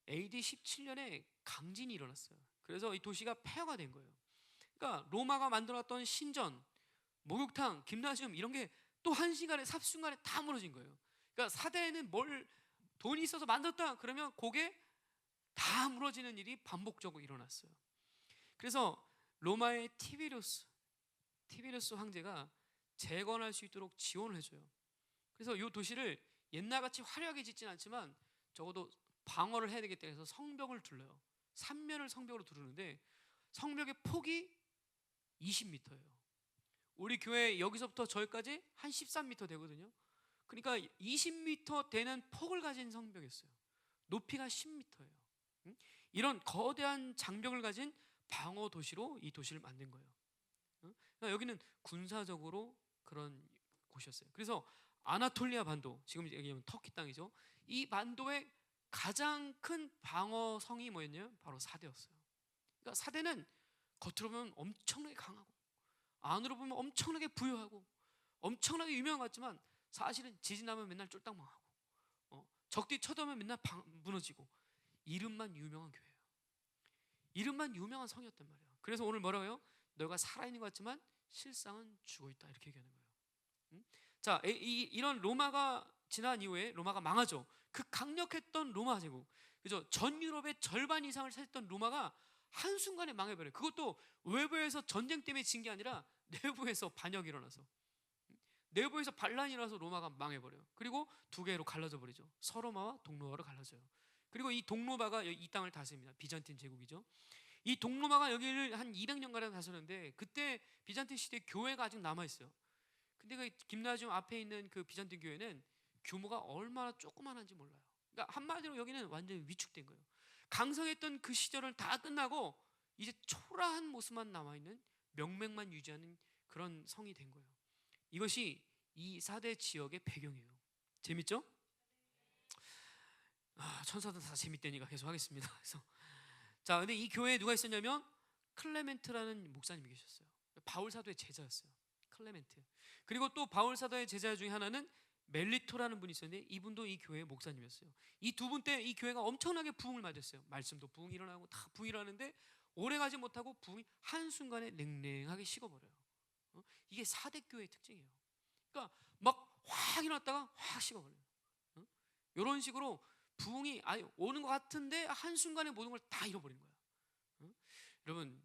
AD 17년에 강진이 일어났어요. 그래서 이 도시가 폐허가 된 거예요. 그러니까 로마가 만들었던 신전, 목욕탕, 김나지움 이런 게 또 한순간에 삽순간에 다 무너진 거예요. 그러니까 사대에는 뭘 돈이 있어서 만들었다 그러면 그게 다 무너지는 일이 반복적으로 일어났어요. 그래서 로마의 티베리우스 황제가 재건할 수 있도록 지원을 해줘요. 그래서 이 도시를 옛날같이 화려하게 짓진 않지만 적어도 방어를 해야 되겠다 해서 성벽을 둘러요. 3면을 성벽으로 두르는데 성벽의 폭이 20m예요. 우리 교회 여기서부터 저기까지 한 13m 되거든요. 그러니까 20m 되는 폭을 가진 성벽이었어요. 높이가 10m예요. 이런 거대한 장벽을 가진 방어 도시로 이 도시를 만든 거예요. 그러니까 여기는 군사적으로 그런 곳이었어요. 그래서 아나톨리아 반도, 지금 얘기하면 터키 땅이죠. 이 반도의 가장 큰 방어성이 뭐였냐면 바로 사대였어요. 그러니까 사대는 겉으로 보면 엄청나게 강하고 안으로 보면 엄청나게 부유하고 엄청나게 유명한 것 같지만 사실은 지진하면 맨날 쫄딱 망하고 적들이 쳐들어오면 맨날 무너지고 이름만 유명한 교회예요. 이름만 유명한 성이었단 말이에요. 그래서 오늘 뭐라고 해요? 너가 살아있는 것 같지만 실상은 죽어있다 이렇게 얘기하는 거예요. 자, 이런 로마가 지난 이후에 로마가 망하죠. 그 강력했던 로마 제국, 그죠? 전 유럽의 절반 이상을 차지했던 로마가 한순간에 망해버려요. 그것도 외부에서 전쟁 때문에 진 게 아니라 내부에서 반역이 일어나서, 내부에서 반란이 일어나서 로마가 망해버려요. 그리고 두 개로 갈라져 버리죠. 서로마와 동로마로 갈라져요. 그리고 이 동로마가 이 땅을 다스립니다. 비잔틴 제국이죠. 이 동로마가 여기를 한 200년가량 다스렸는데 그때 비잔틴 시대 교회가 아직 남아 있어요. 근데 그 김나지움 앞에 있는 그 비잔틴 교회는 규모가 얼마나 조그만한지 몰라요. 그러니까 한마디로 여기는 완전히 위축된 거예요. 강성했던 그 시절은 다 끝나고 이제 초라한 모습만 남아 있는, 명맥만 유지하는 그런 성이 된 거예요. 이것이 이 4대 지역의 배경이에요. 재밌죠? 천사들 다 재밌다니까 계속 하겠습니다. 그래서 자, 근데 이 교회에 누가 있었냐면 클레멘트라는 목사님이 계셨어요. 바울 사도의 제자였어요. 클레멘트. 그리고 또 바울 사도의 제자 중에 하나는 멜리토라는 분이 있었는데 이분도 이 교회의 목사님이었어요. 이 두 분 때 이 교회가 엄청나게 부흥을 맞았어요. 말씀도 부흥이 일어나고 다 부흥이 일어나는데 오래가지 못하고 부흥이 한순간에 냉랭하게 식어버려요. 이게 4대 교회의 특징이에요. 그러니까 막 확 일어났다가 확 식어버려요. 이런 식으로 부흥이 오는 것 같은데 한순간에 모든 걸 다 잃어버리는 거야. 여러분,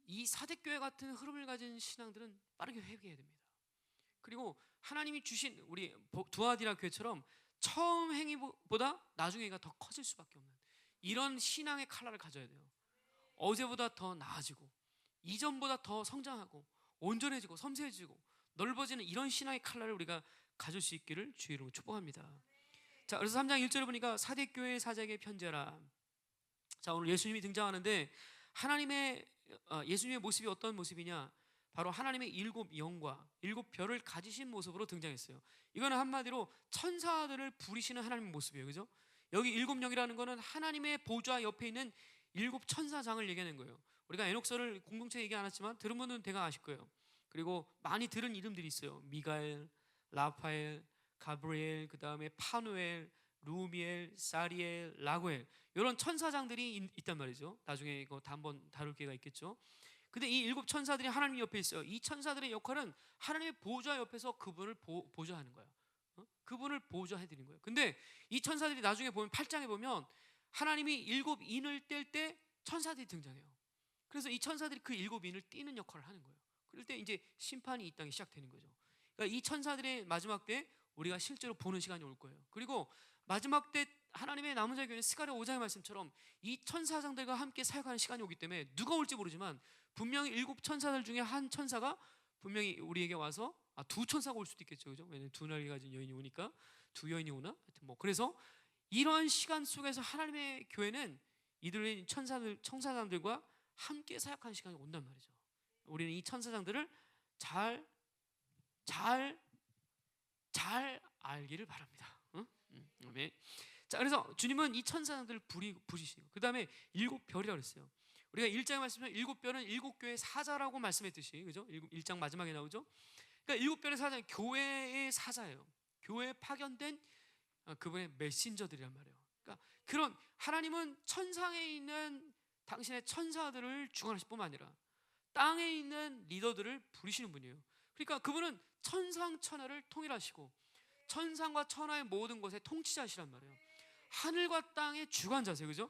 이 4대 교회 같은 흐름을 가진 신앙들은 빠르게 회개해야 됩니다. 그리고 하나님이 주신 우리 두아디라 교회처럼 처음 행위보다 나중에 행위가 더 커질 수밖에 없는 이런 신앙의 칼날을 가져야 돼요. 어제보다 더 나아지고 이전보다 더 성장하고 온전해지고 섬세해지고 넓어지는 이런 신앙의 칼날을 우리가 가질 수 있기를 주의 이름으로 축복합니다. 자, 그래서 3장 1절에 보니까 4대 교회 사자에게 편지하라. 자, 오늘 예수님이 등장하는데 하나님의 예수님의 모습이 어떤 모습이냐? 바로 하나님의 7 영과 7 별을 가지신 모습으로 등장했어요. 이거는 한마디로 천사들을 부리시는 하나님의 모습이에요. 그죠? 여기 7 영이라는 거는 하나님의 보좌 옆에 있는 7 천사장을 얘기하는 거예요. 우리가 에녹서를 공동체 얘기 안 했지만 들은 분은 대강 아실 거예요. 그리고 많이 들은 이름들이 있어요. 미가엘, 라파엘, 가브리엘, 그 다음에 파누엘, 루미엘, 사리엘, 라구엘, 이런 천사장들이 있단 말이죠. 나중에 이거 다 한번 다룰 기회가 있겠죠. 근데 이 7 천사들이 하나님 옆에 있어요. 이 천사들의 역할은 하나님의 보좌 옆에서 그분을 보좌하는 거예요. 그분을 보좌해드리는 거예요. 근데 이 천사들이 나중에 보면 8장에 보면 하나님이 7 인을 뗄 때 천사들이 등장해요. 그래서 이 천사들이 그 7 인을 띄는 역할을 하는 거예요. 그럴 때 이제 심판이 이 땅에 시작되는 거죠. 그러니까 이 천사들의 마지막 때 우리가 실제로 보는 시간이 올 거예요. 그리고 마지막 때 하나님의 남은 자의 교회는 스가랴 5장의 말씀처럼 이 천사장들과 함께 사역하는 시간이 오기 때문에 누가 올지 모르지만 분명히 7 천사들 중에 한 천사가 분명히 우리에게 와서 2 천사가 올 수도 있겠죠. 그죠? 왜냐면 2 날개 가진 여인이 오니까 2 여인이 오나? 하여튼 뭐 그래서 이러한 시간 속에서 하나님의 교회는 이들의 천사장들과 함께 사역하는 시간이 온단 말이죠. 우리는 이 천사장들을 잘 알기를 바랍니다. 아멘. 자, 그래서 주님은 이 천사장들을 부리시고 그 다음에 7 별이라고 그랬어요. 우리가 1장에 말씀하신 7 별은 7 교회의 사자라고 말씀했듯이, 그죠? 1장 마지막에 나오죠. 그러니까 7 별의 사자는 교회의 사자예요. 교회에 파견된 그분의 메신저들이란 말이에요. 그러니까 그런 하나님은 천상에 있는 당신의 천사들을 주관하실 뿐만 아니라 땅에 있는 리더들을 부리시는 분이에요. 그러니까 그분은 천상 천하를 통일하시고 천상과 천하의 모든 것의 통치자시란 말이에요. 하늘과 땅의 주관자세요. 그죠?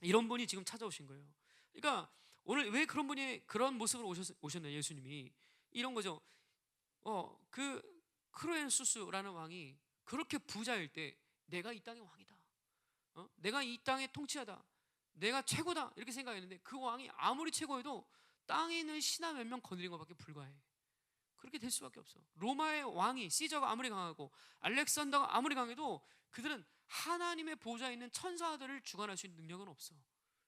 이런 분이 지금 찾아오신 거예요. 그러니까 오늘 왜 그런 분이 그런 모습으로 오셨나요? 예수님이 이런 거죠. 그 크로엔수스라는 왕이 그렇게 부자일 때 내가 이 땅의 왕이다, 내가 이 땅의 통치하다, 내가 최고다 이렇게 생각했는데 그 왕이 아무리 최고해도 땅에 있는 신하 몇 명 건드린 것밖에 불과해. 그렇게 될 수밖에 없어. 로마의 왕이 시저가 아무리 강하고 알렉산더가 아무리 강해도 그들은 하나님의 보좌에 있는 천사들을 주관할 수 있는 능력은 없어.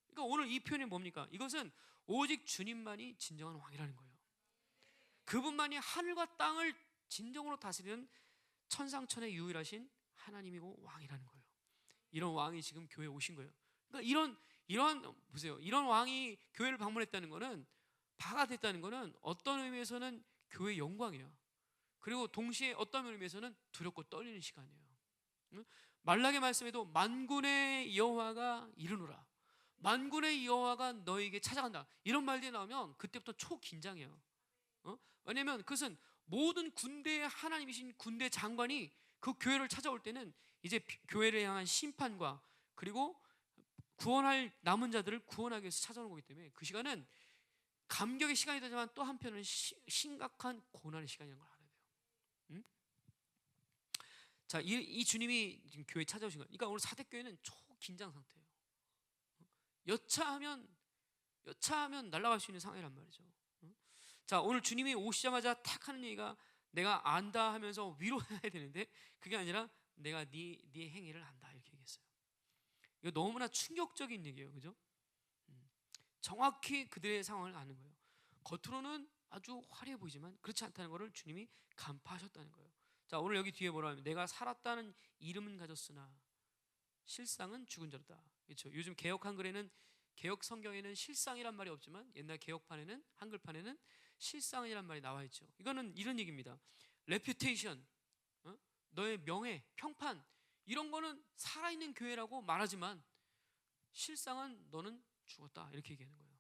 그러니까 오늘 이 표현이 뭡니까? 이것은 오직 주님만이 진정한 왕이라는 거예요. 그분만이 하늘과 땅을 진정으로 다스리는 천상천의 유일하신 하나님이고 왕이라는 거예요. 이런 왕이 지금 교회에 오신 거예요. 그러니까 이런 보세요. 이런 왕이 교회를 방문했다는 것은, 바가 됐다는 것은 어떤 의미에서는 교회 영광이야. 그리고 동시에 어떤 의미에서는 두렵고 떨리는 시간이에요. 말라기 말씀에도 만군의 여호와가 이르노라, 만군의 여호와가 너에게 찾아간다, 이런 말들이 나오면 그때부터 초긴장이에요. 왜냐하면 그것은 모든 군대의 하나님이신 군대 장관이 그 교회를 찾아올 때는 이제 교회를 향한 심판과 그리고 구원할 남은 자들을 구원하기 위해서 찾아오는 거기 때문에 그 시간은 감격의 시간이 되지만 또 한편은 심각한 고난의 시간이라는 걸 알아야 돼요. 응? 자, 이 주님이 지금 교회에 찾아오신 거예요. 그러니까 오늘 4대 교회는 초긴장 상태예요. 여차하면 여차하면 날아갈 수 있는 상황이란 말이죠. 자, 오늘 주님이 오시자마자 탁 하는 얘기가 내가 안다 하면서 위로해야 되는데 그게 아니라 내가 네 행위를 안다 이렇게 얘기했어요. 이거 너무나 충격적인 얘기예요, 그죠? 정확히 그들의 상황을 아는 거예요. 겉으로는 아주 화려해 보이지만 그렇지 않다는 것을 주님이 간파하셨다는 거예요. 자, 오늘 여기 뒤에 뭐라 하면 내가 살았다는 이름은 가졌으나 실상은 죽은 자로다. 그렇죠? 요즘 개역 한글에는 개역 성경에는 실상이란 말이 없지만 옛날 개역판에는 한글판에는 실상이란 말이 나와 있죠. 이거는 이런 얘기입니다. 레퓨테이션, 너의 명예, 평판 이런 거는 살아있는 교회라고 말하지만 실상은 너는 죽었다 이렇게 얘기하는 거예요.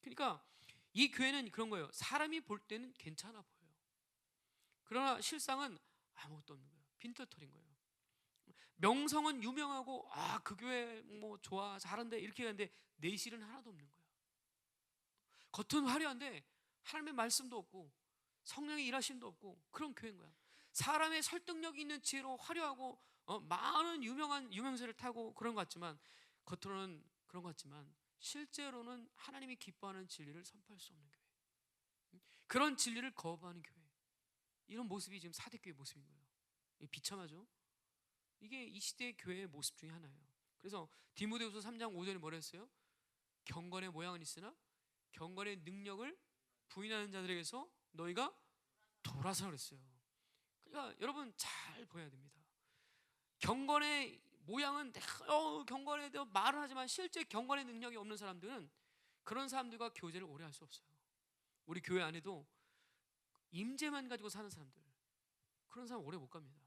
그러니까 이 교회는 그런 거예요. 사람이 볼 때는 괜찮아 보여요. 그러나 실상은 아무것도 없는 거예요. 빈털터린 거예요. 명성은 유명하고 그 교회 뭐 좋아 잘한대 이렇게 하는데 내실은 하나도 없는 거예요. 겉은 화려한데 하나님의 말씀도 없고 성령의 일하심도 없고 그런 교회인 거야. 사람의 설득력 있는 지혜로 화려하고 많은 유명한 유명세를 타고 그런 것 같지만 겉으로는 그런 것 같지만 실제로는 하나님이 기뻐하는 진리를 선포할 수 없는 교회, 그런 진리를 거부하는 교회, 이런 모습이 지금 사대교회 모습인 거예요. 비참하죠? 이게 이 시대의 교회의 모습 중에 하나예요. 그래서 디모데후서 3장 5절에 뭐라 했어요? 경건의 모양은 있으나 경건의 능력을 부인하는 자들에게서 너희가 돌아서 그랬어요. 그러니까 여러분 잘 보여야 됩니다. 경건의 모양은 경건에 대해 말을 하지만 실제 경건의 능력이 없는 사람들은 그런 사람들과 교제를 오래 할 수 없어요. 우리 교회 안에도 임재만 가지고 사는 사람들, 그런 사람 오래 못 갑니다.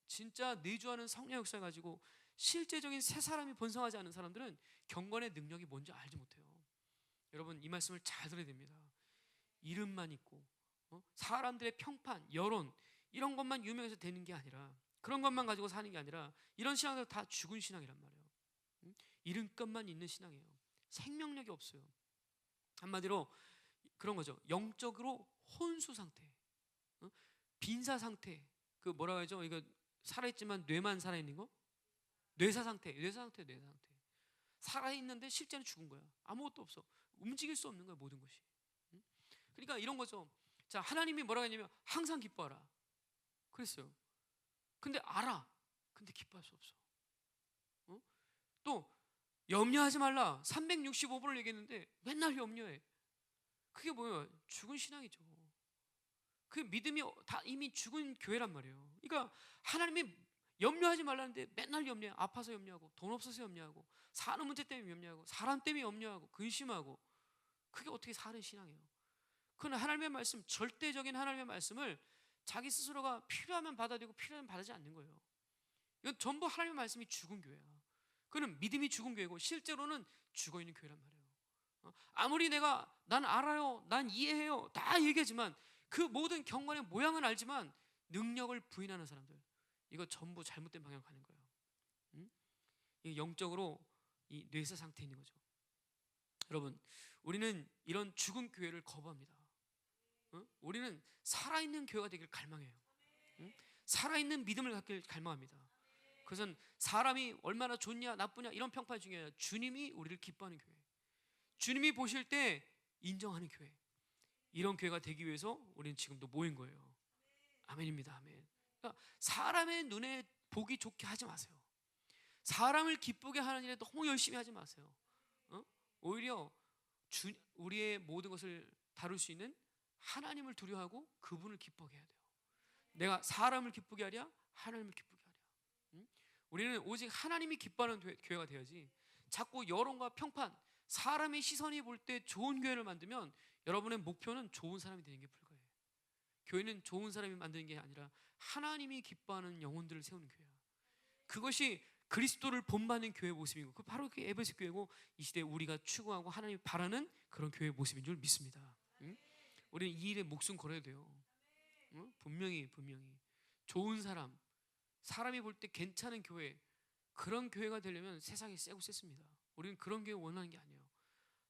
진짜 내주하는 성령 역사 가지고 실제적인 새 사람이 번성하지 않은 사람들은 경건의 능력이 뭔지 알지 못해요. 여러분 이 말씀을 잘 들어야 됩니다. 이름만 있고 사람들의 평판, 여론 이런 것만 유명해서 되는 게 아니라, 그런 것만 가지고 사는 게 아니라 이런 신앙들 다 죽은 신앙이란 말이에요. 이름값만 있는 신앙이에요. 생명력이 없어요. 한마디로 그런 거죠. 영적으로 혼수 상태, 빈사 상태. 그 뭐라고 하죠? 이거 살아있지만 뇌만 살아있는 거? 뇌사 상태. 살아있는데 실제는 죽은 거야. 아무것도 없어. 움직일 수 없는 거야, 모든 것이. 그러니까 이런 거죠. 자, 하나님이 뭐라고 했냐면 항상 기뻐하라 그랬어요. 근데 알아. 근데 기뻐할 수 없어. 또 염려하지 말라 365번을 얘기했는데 맨날 염려해. 그게 뭐예요? 죽은 신앙이죠. 그 믿음이 다 이미 죽은 교회란 말이에요. 그러니까 하나님이 염려하지 말라는데 맨날 염려해. 아파서 염려하고, 돈 없어서 염려하고, 사는 문제 때문에 염려하고, 사람 때문에 염려하고, 근심하고. 그게 어떻게 사는 신앙이에요? 그건 하나님의 말씀, 절대적인 하나님의 말씀을 자기 스스로가 필요하면 받아들이고 필요하면 받지 않는 거예요. 이건 전부 하나님의 말씀이 죽은 교회야. 그는 믿음이 죽은 교회고 실제로는 죽어있는 교회란 말이에요. 아무리 난 알아요, 난 이해해요 다 얘기하지만 그 모든 경건의 모양은 알지만 능력을 부인하는 사람들, 이거 전부 잘못된 방향으로 가는 거예요. 이게 영적으로 이 뇌사 상태에 있는 거죠. 여러분, 우리는 이런 죽은 교회를 거부합니다. 우리는 살아있는 교회가 되길 갈망해요. 살아있는 믿음을 갖길 갈망합니다. 그것은 사람이 얼마나 좋냐 나쁘냐 이런 평판 중에 아니라 주님이 우리를 기뻐하는 교회, 주님이 보실 때 인정하는 교회, 이런 교회가 되기 위해서 우리는 지금도 모인 거예요. 아멘입니다. 아멘. 그러니까 사람의 눈에 보기 좋게 하지 마세요. 사람을 기쁘게 하는 일에 너무 열심히 하지 마세요. 오히려 우리의 모든 것을 다룰 수 있는 하나님을 두려워하고 그분을 기쁘게 해야 돼요. 내가 사람을 기쁘게 하랴 하나님을 기쁘게 하랴. 우리는 오직 하나님이 기뻐하는 교회가 되어야지, 자꾸 여론과 평판, 사람의 시선이 볼 때 좋은 교회를 만들면 여러분의 목표는 좋은 사람이 되는 게 불가해요. 교회는 좋은 사람이 만드는 게 아니라 하나님이 기뻐하는 영혼들을 세우는 교회야. 그것이 그리스도를 본받는 교회의 모습이고, 그 바로 그 에베소 교회고 이 시대에 우리가 추구하고 하나님이 바라는 그런 교회의 모습인 줄 믿습니다. 우리는 이 일에 목숨 걸어야 돼요. 분명히 좋은 사람, 사람이 볼 때 괜찮은 교회, 그런 교회가 되려면 세상이 세고 셌습니다. 우리는 그런 교회 원하는 게 아니에요.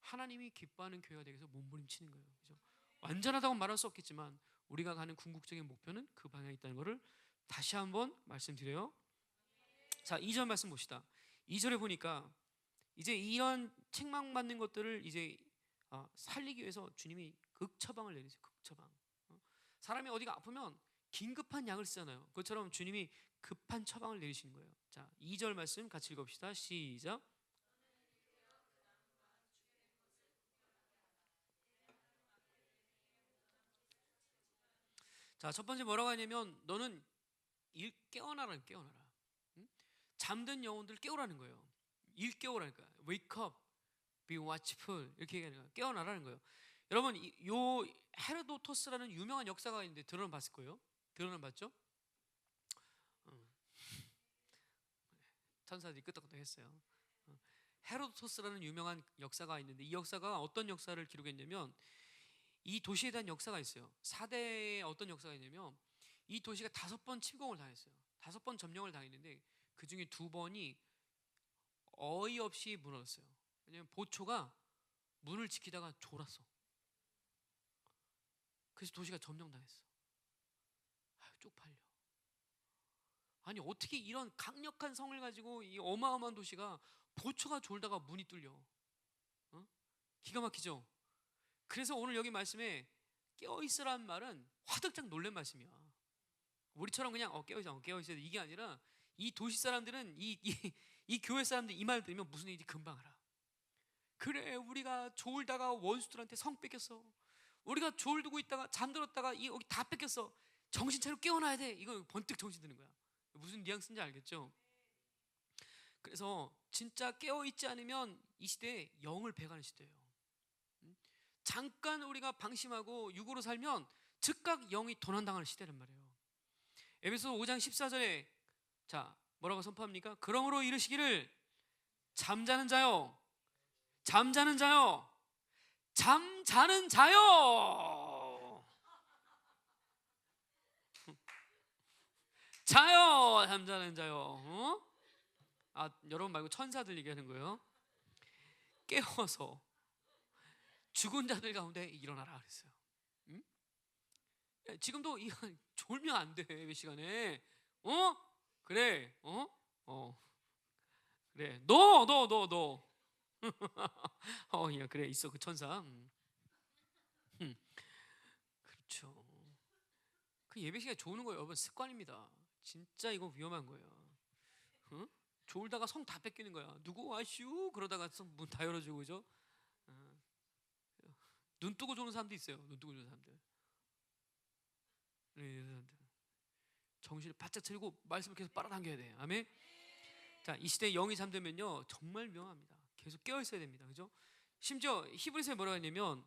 하나님이 기뻐하는 교회가 되기 위해서 몸부림치는 거예요. 그죠? 완전하다고 말할 수 없겠지만 우리가 가는 궁극적인 목표는 그 방향에 있다는 것을 다시 한번 말씀드려요. 자, 2절 말씀 봅시다. 2절에 보니까 이제 이런 책망받는 것들을 이제 살리기 위해서 주님이 극처방을 내리세요. 극처방. 사람이 어디가 아프면 긴급한 약을 쓰잖아요. 그것처럼 주님이 급한 처방을 내리시는 거예요. 자, 2절 말씀 같이 읽읍시다. 시작. 자, 첫 번째 뭐라고 하냐면 너는 깨어나라. 응? 잠든 영혼들을 깨우라는 거예요. 일 깨우라니까. Wake up, be watchful 이렇게 얘기하는 거예요. 깨어나라는 거예요. 여러분, 요 헤로도토스라는 유명한 역사가 있는데 들어는 봤을 거예요. 들어는 봤죠? 천사들이 끄떡끄떡 했어요. 헤로도토스라는 유명한 역사가 있는데 이 역사가 어떤 역사를 기록했냐면 이 도시에 대한 역사가 있어요. 4대에 어떤 역사가 있냐면 이 도시가 5번 침공을 당했어요. 5번 점령을 당했는데 그 중에 2번이 어이없이 무너졌어요. 왜냐하면 보초가 문을 지키다가 졸았어. 그래서 도시가 점령당했어. 쪽팔려. 아니 어떻게 이런 강력한 성을 가지고 이 어마어마한 도시가 보초가 졸다가 문이 뚫려. 기가 막히죠. 그래서 오늘 여기 말씀에 깨어있으라는 말은 화들짝 놀란 말씀이야. 우리처럼 그냥 깨어있어야 돼 이게 아니라 이 도시 사람들은 이 교회 사람들 이 말 들으면 무슨 일인지 금방 알아. 그래, 우리가 졸다가 원수들한테 성 뺏겼어. 우리가 졸두고 있다가 잠들었다가 여기 다 뺏겼어. 정신 차리고 깨어나야 돼. 이거 번뜩 정신 드는 거야. 무슨 뉘앙스인지 알겠죠? 그래서 진짜 깨어있지 않으면 이 시대에 영을 배가는 시대예요. 잠깐 우리가 방심하고 육으로 살면 즉각 영이 도난당하는 시대란 말이에요. 에베소 5장 14절에 자 뭐라고 선포합니까? 그러므로 이르시기를 잠자는 자요 잠자는 자요 잠자는 자요 자요 잠자는 자요. 여러분 말고 천사들 얘기하는 거예요. 깨워서 죽은 자들 가운데 일어나라 그랬어요. 응? 지금도 졸면 안 돼. 몇 시간에 그래 그래 너 야, 그래 있어 그 천사. 그렇죠. 그 예배 시간에 조는 거예요. 여러분 습관입니다. 진짜 이거 위험한 거예요. 졸다가 성 다 뺏기는 거야. 누구 와슈 그러다가 문 다 열어주고 그죠? 눈 뜨고 조는 사람도 있어요. 눈 뜨고 조는 사람들. 네, 정신을 바짝 차리고 말씀을 계속 빨아당겨야 돼. 아멘. 자, 이 시대에 영이 잠들면요 정말 위험합니다. 계속 깨어 있어야 됩니다. 그죠? 심지어 히브리서에 뭐라고 했냐면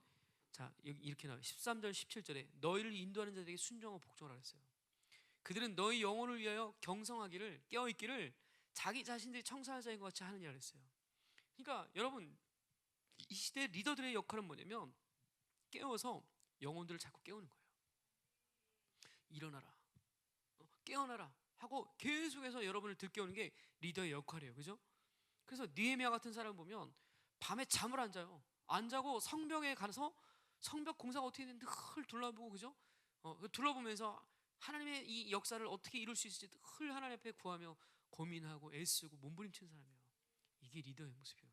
자 이렇게 나와요. 13절 17절에 너희를 인도하는 자들에게 순종하고 복종하라 했어요. 그들은 너희 영혼을 위하여 경성하기를 깨어 있기를 자기 자신들이 청소할 자인 것 같이 하느니라 했어요. 그러니까 여러분 이 시대 리더들의 역할은 뭐냐면 깨워서 영혼들을 자꾸 깨우는 거예요. 일어나라, 깨어나라 하고 계속해서 여러분을 들깨우는 게 리더의 역할이에요. 그죠? 그래서 느헤미야 같은 사람 보면 밤에 잠을 안 자요. 안 자고 성벽에 가서 성벽 공사가 어떻게 되는지 늘 둘러보고 그죠? 둘러보면서 하나님의 이 역사를 어떻게 이룰 수 있을지 늘 하나님 앞에 구하며 고민하고 애쓰고 몸부림치는 사람이에요. 이게 리더의 모습이에요.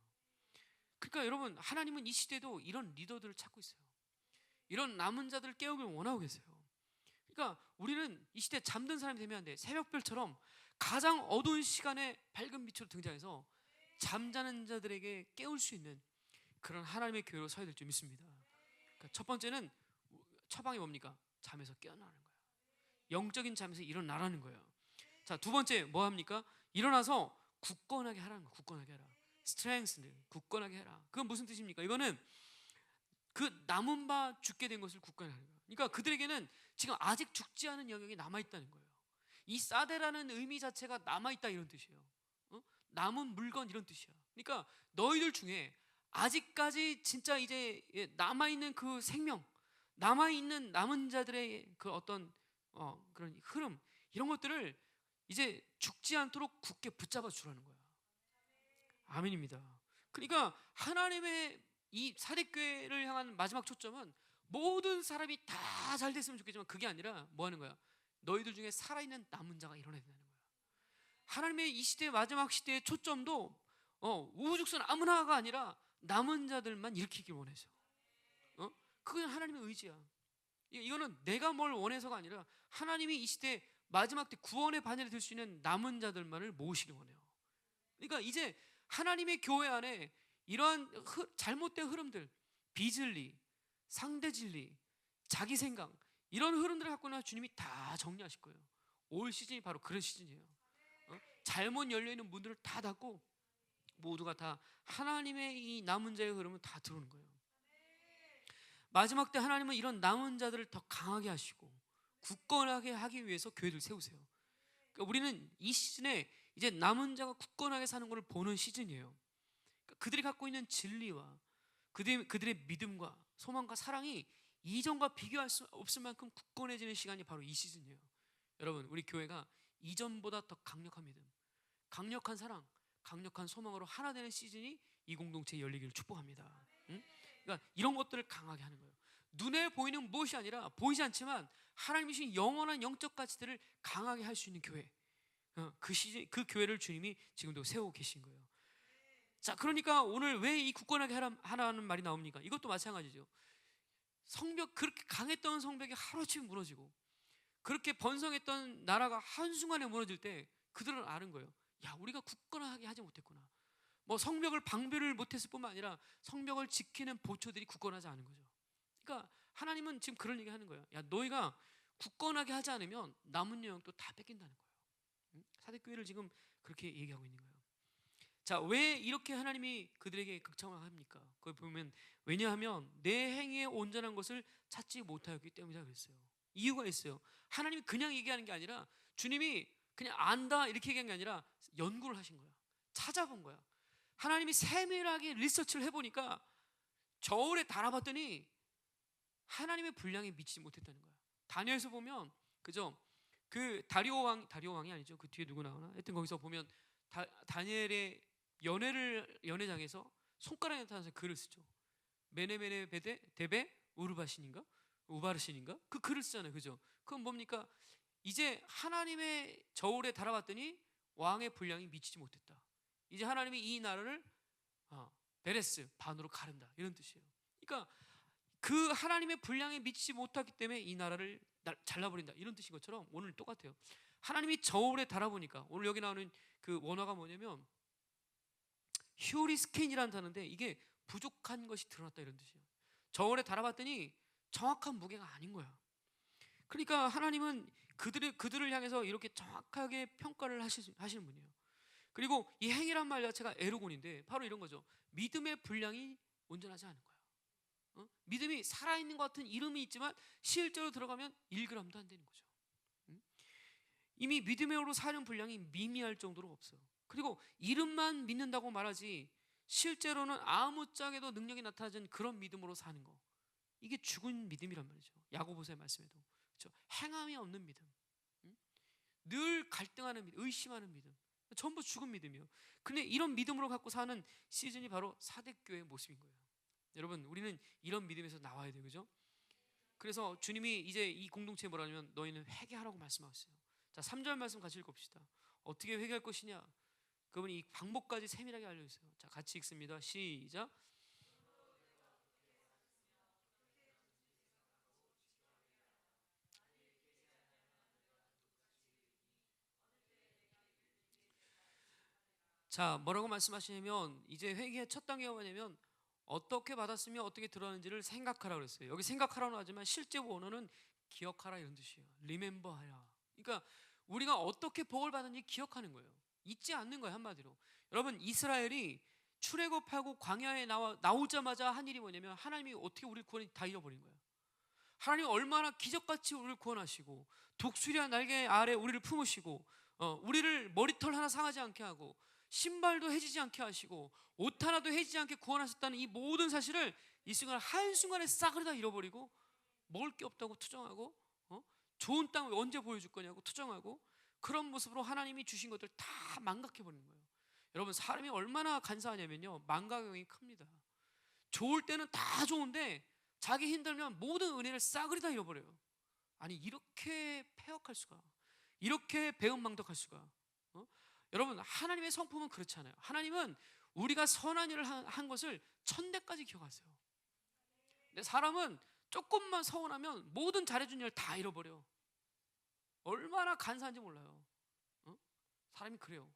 그러니까 여러분 하나님은 이 시대도 이런 리더들을 찾고 있어요. 이런 남은 자들을 깨우길 원하고 계세요. 그러니까 우리는 이 시대에 잠든 사람이 되면 안 돼. 새벽별처럼 가장 어두운 시간에 밝은 빛으로 등장해서 잠자는 자들에게 깨울 수 있는 그런 하나님의 교회로 서야 될 줄 믿습니다. 그러니까 첫 번째는 처방이 뭡니까? 잠에서 깨어나는 거예요. 영적인 잠에서 일어나라는 거예요. 자, 두 번째 뭐 합니까? 일어나서 굳건하게 하라는 거예요. 굳건하게 하라. strength, 굳건하게 해라. 그건 무슨 뜻입니까? 이거는 그 남은 바 죽게 된 것을 굳건히 하는 거예요. 그러니까 그들에게는 지금 아직 죽지 않은 영역이 남아있다는 거예요. 이 사데라는 의미 자체가 남아있다 이런 뜻이에요. 남은 물건 이런 뜻이야. 그러니까 너희들 중에 아직까지 진짜 이제 남아있는 그 생명, 남아있는 남은 자들의 그 어떤 그런 흐름 이런 것들을 이제 죽지 않도록 굳게 붙잡아 주라는 거야. 아멘입니다. 그러니까 하나님의 이 사대교회를 향한 마지막 초점은 모든 사람이 다 잘 됐으면 좋겠지만 그게 아니라 뭐 하는 거야? 너희들 중에 살아있는 남은 자가 일어나야 된다는 거야. 하나님의 이 시대의 마지막 시대의 초점도 우후죽순 아무나가 아니라 남은 자들만 일으키길 원해서 그건 하나님의 의지야. 이거는 내가 뭘 원해서가 아니라 하나님이 이 시대 마지막 때 구원의 반열에 들 수 있는 남은 자들만을 모으시기 원해요. 그러니까 이제 하나님의 교회 안에 이러한 잘못된 흐름들, 비진리, 상대진리, 자기 생각, 이런 흐름들을 갖고 나 주님이 다 정리하실 거예요. 올 시즌이 바로 그런 시즌이에요. 잘못 열려있는 문들을 다 닫고 모두가 다 하나님의 이 남은 자의 흐름은 다 들어오는 거예요. 마지막 때 하나님은 이런 남은 자들을 더 강하게 하시고 굳건하게 하기 위해서 교회를 세우세요. 그러니까 우리는 이 시즌에 이제 남은 자가 굳건하게 사는 것을 보는 시즌이에요. 그러니까 그들이 갖고 있는 진리와 그들의 믿음과 소망과 사랑이 이전과 비교할 수 없을 만큼 굳건해지는 시간이 바로 이 시즌이에요. 여러분, 우리 교회가 이전보다 더 강력한 믿음, 강력한 사랑, 강력한 소망으로 하나 되는 시즌이 이 공동체에 열리기를 축복합니다. 응? 그러니까 이런 것들을 강하게 하는 거예요. 눈에 보이는 무엇이 아니라 보이지 않지만 하나님이 주신 영원한 영적 가치들을 강하게 할 수 있는 교회, 그 시즌, 그 교회를 주님이 지금도 세우고 계신 거예요. 자, 그러니까 오늘 왜 이 굳건하게 하라는 말이 나옵니까? 이것도 마찬가지죠. 성벽, 그렇게 강했던 성벽이 하루아침에 무너지고 그렇게 번성했던 나라가 한순간에 무너질 때 그들은 아는 거예요. 야, 우리가 굳건하게 하지 못했구나. 뭐 성벽을 방비를 못했을 뿐만 아니라 성벽을 지키는 보초들이 굳건하지 않은 거죠. 그러니까 하나님은 지금 그런 얘기 하는 거예요. 야, 너희가 굳건하게 하지 않으면 남은 영역도 다 뺏긴다는 거예요. 사대교회를 지금 그렇게 얘기하고 있는 거예요. 자, 왜 이렇게 하나님이 그들에게 극청을 합니까? 그걸 보면 왜냐하면 내 행위에 온전한 것을 찾지 못하였기 때문이다 그랬어요. 이유가 있어요. 하나님이 그냥 얘기하는 게 아니라 주님이 그냥 안다 이렇게 얘기한 게 아니라 연구를 하신 거야. 찾아본 거야. 하나님이 세밀하게 리서치를 해보니까 저울에 달아봤더니 하나님의 분량에 미치지 못했다는 거야. 다니엘서 보면 그죠? 그 다리오 왕이 아니죠. 그 뒤에 누구 나오나? 하여튼 거기서 보면 다니엘의 연회장에서 손가락에 나타나서 글을 쓰죠. 메네메네 베데 데베 우르바신인가? 우바르신인가? 그 글을 쓰잖아요. 그죠? 그건 뭡니까? 이제 하나님의 저울에 달아봤더니 왕의 분량이 미치지 못했다. 이제 하나님이 이 나라를 베레스 반으로 가른다 이런 뜻이에요. 그러니까 그 하나님의 분량에 미치지 못했기 때문에 이 나라를 잘라버린다 이런 뜻인 것처럼 오늘 똑같아요. 하나님이 저울에 달아보니까 오늘 여기 나오는 그 원어가 뭐냐면 휴리스켄이라는 단어인데 이게 부족한 것이 드러났다 이런 뜻이에요. 저울에 달아봤더니 정확한 무게가 아닌 거야. 그러니까 하나님은 그들을 향해서 이렇게 정확하게 평가를 하시는 분이에요. 그리고 이 행위란 말 자체가 에로곤인데 바로 이런 거죠. 믿음의 분량이 온전하지 않은 거야. 믿음이 살아있는 것 같은 이름이 있지만 실제로 들어가면 1g도 안 되는 거죠. 이미 믿음으로 사는 분량이 미미할 정도로 없어요. 그리고 이름만 믿는다고 말하지 실제로는 아무짝에도 능력이 나타나는 그런 믿음으로 사는 거, 이게 죽은 믿음이란 말이죠. 야고보서의 말씀에도 그렇죠? 행함이 없는 믿음, 늘 갈등하는 믿음, 의심하는 믿음, 전부 죽은 믿음이에요. 근데 이런 믿음으로 갖고 사는 시즌이 바로 사대교회의 모습인 거예요. 여러분, 우리는 이런 믿음에서 나와야 돼요. 그죠? 그래서 주님이 이제 이 공동체에 뭐라냐면 너희는 회개하라고 말씀하셨어요. 자, 3절 말씀 같이 읽읍시다. 어떻게 회개할 것이냐? 그분이 이 방법까지 세밀하게 알려주세요. 자, 같이 읽습니다. 시작. 자, 뭐라고 말씀하시냐면 이제 회개의 첫 단계가 뭐냐면 어떻게 받았으며 어떻게 들었는지를 생각하라 그랬어요. 여기 생각하라고 하지만 실제 원어는 기억하라 이런 뜻이에요. Remember 하라. 그러니까 우리가 어떻게 복을 받았는지 기억하는 거예요. 잊지 않는 거예요, 한마디로. 여러분, 이스라엘이 출애굽하고 광야에 나오자마자 한 일이 뭐냐면 하나님이 어떻게 우리를 구원했는지 다 잃어버린 거예요. 하나님이 얼마나 기적같이 우리를 구원하시고 독수리와 날개 아래 우리를 품으시고 우리를 머리털 하나 상하지 않게 하고 신발도 해지지 않게 하시고 옷 하나도 해지지 않게 구원하셨다는 이 모든 사실을 이 순간 한순간에 싸그리 다 잃어버리고 먹을 게 없다고 투정하고 좋은 땅을 언제 보여줄 거냐고 투정하고 그런 모습으로 하나님이 주신 것들 다 망각해버리는 거예요. 여러분, 사람이 얼마나 간사하냐면요, 망각이 큽니다. 좋을 때는 다 좋은데 자기 힘들면 모든 은혜를 싸그리 다 잃어버려요. 아니, 이렇게 패역할 수가, 이렇게 배은망덕할 수가. 여러분, 하나님의 성품은 그렇지 않아요. 하나님은 우리가 선한 일을 한 것을 1000대까지 기억하세요. 근데 사람은 조금만 서운하면 모든 잘해준 일 다 잃어버려. 얼마나 간사한지 몰라요. 사람이 그래요.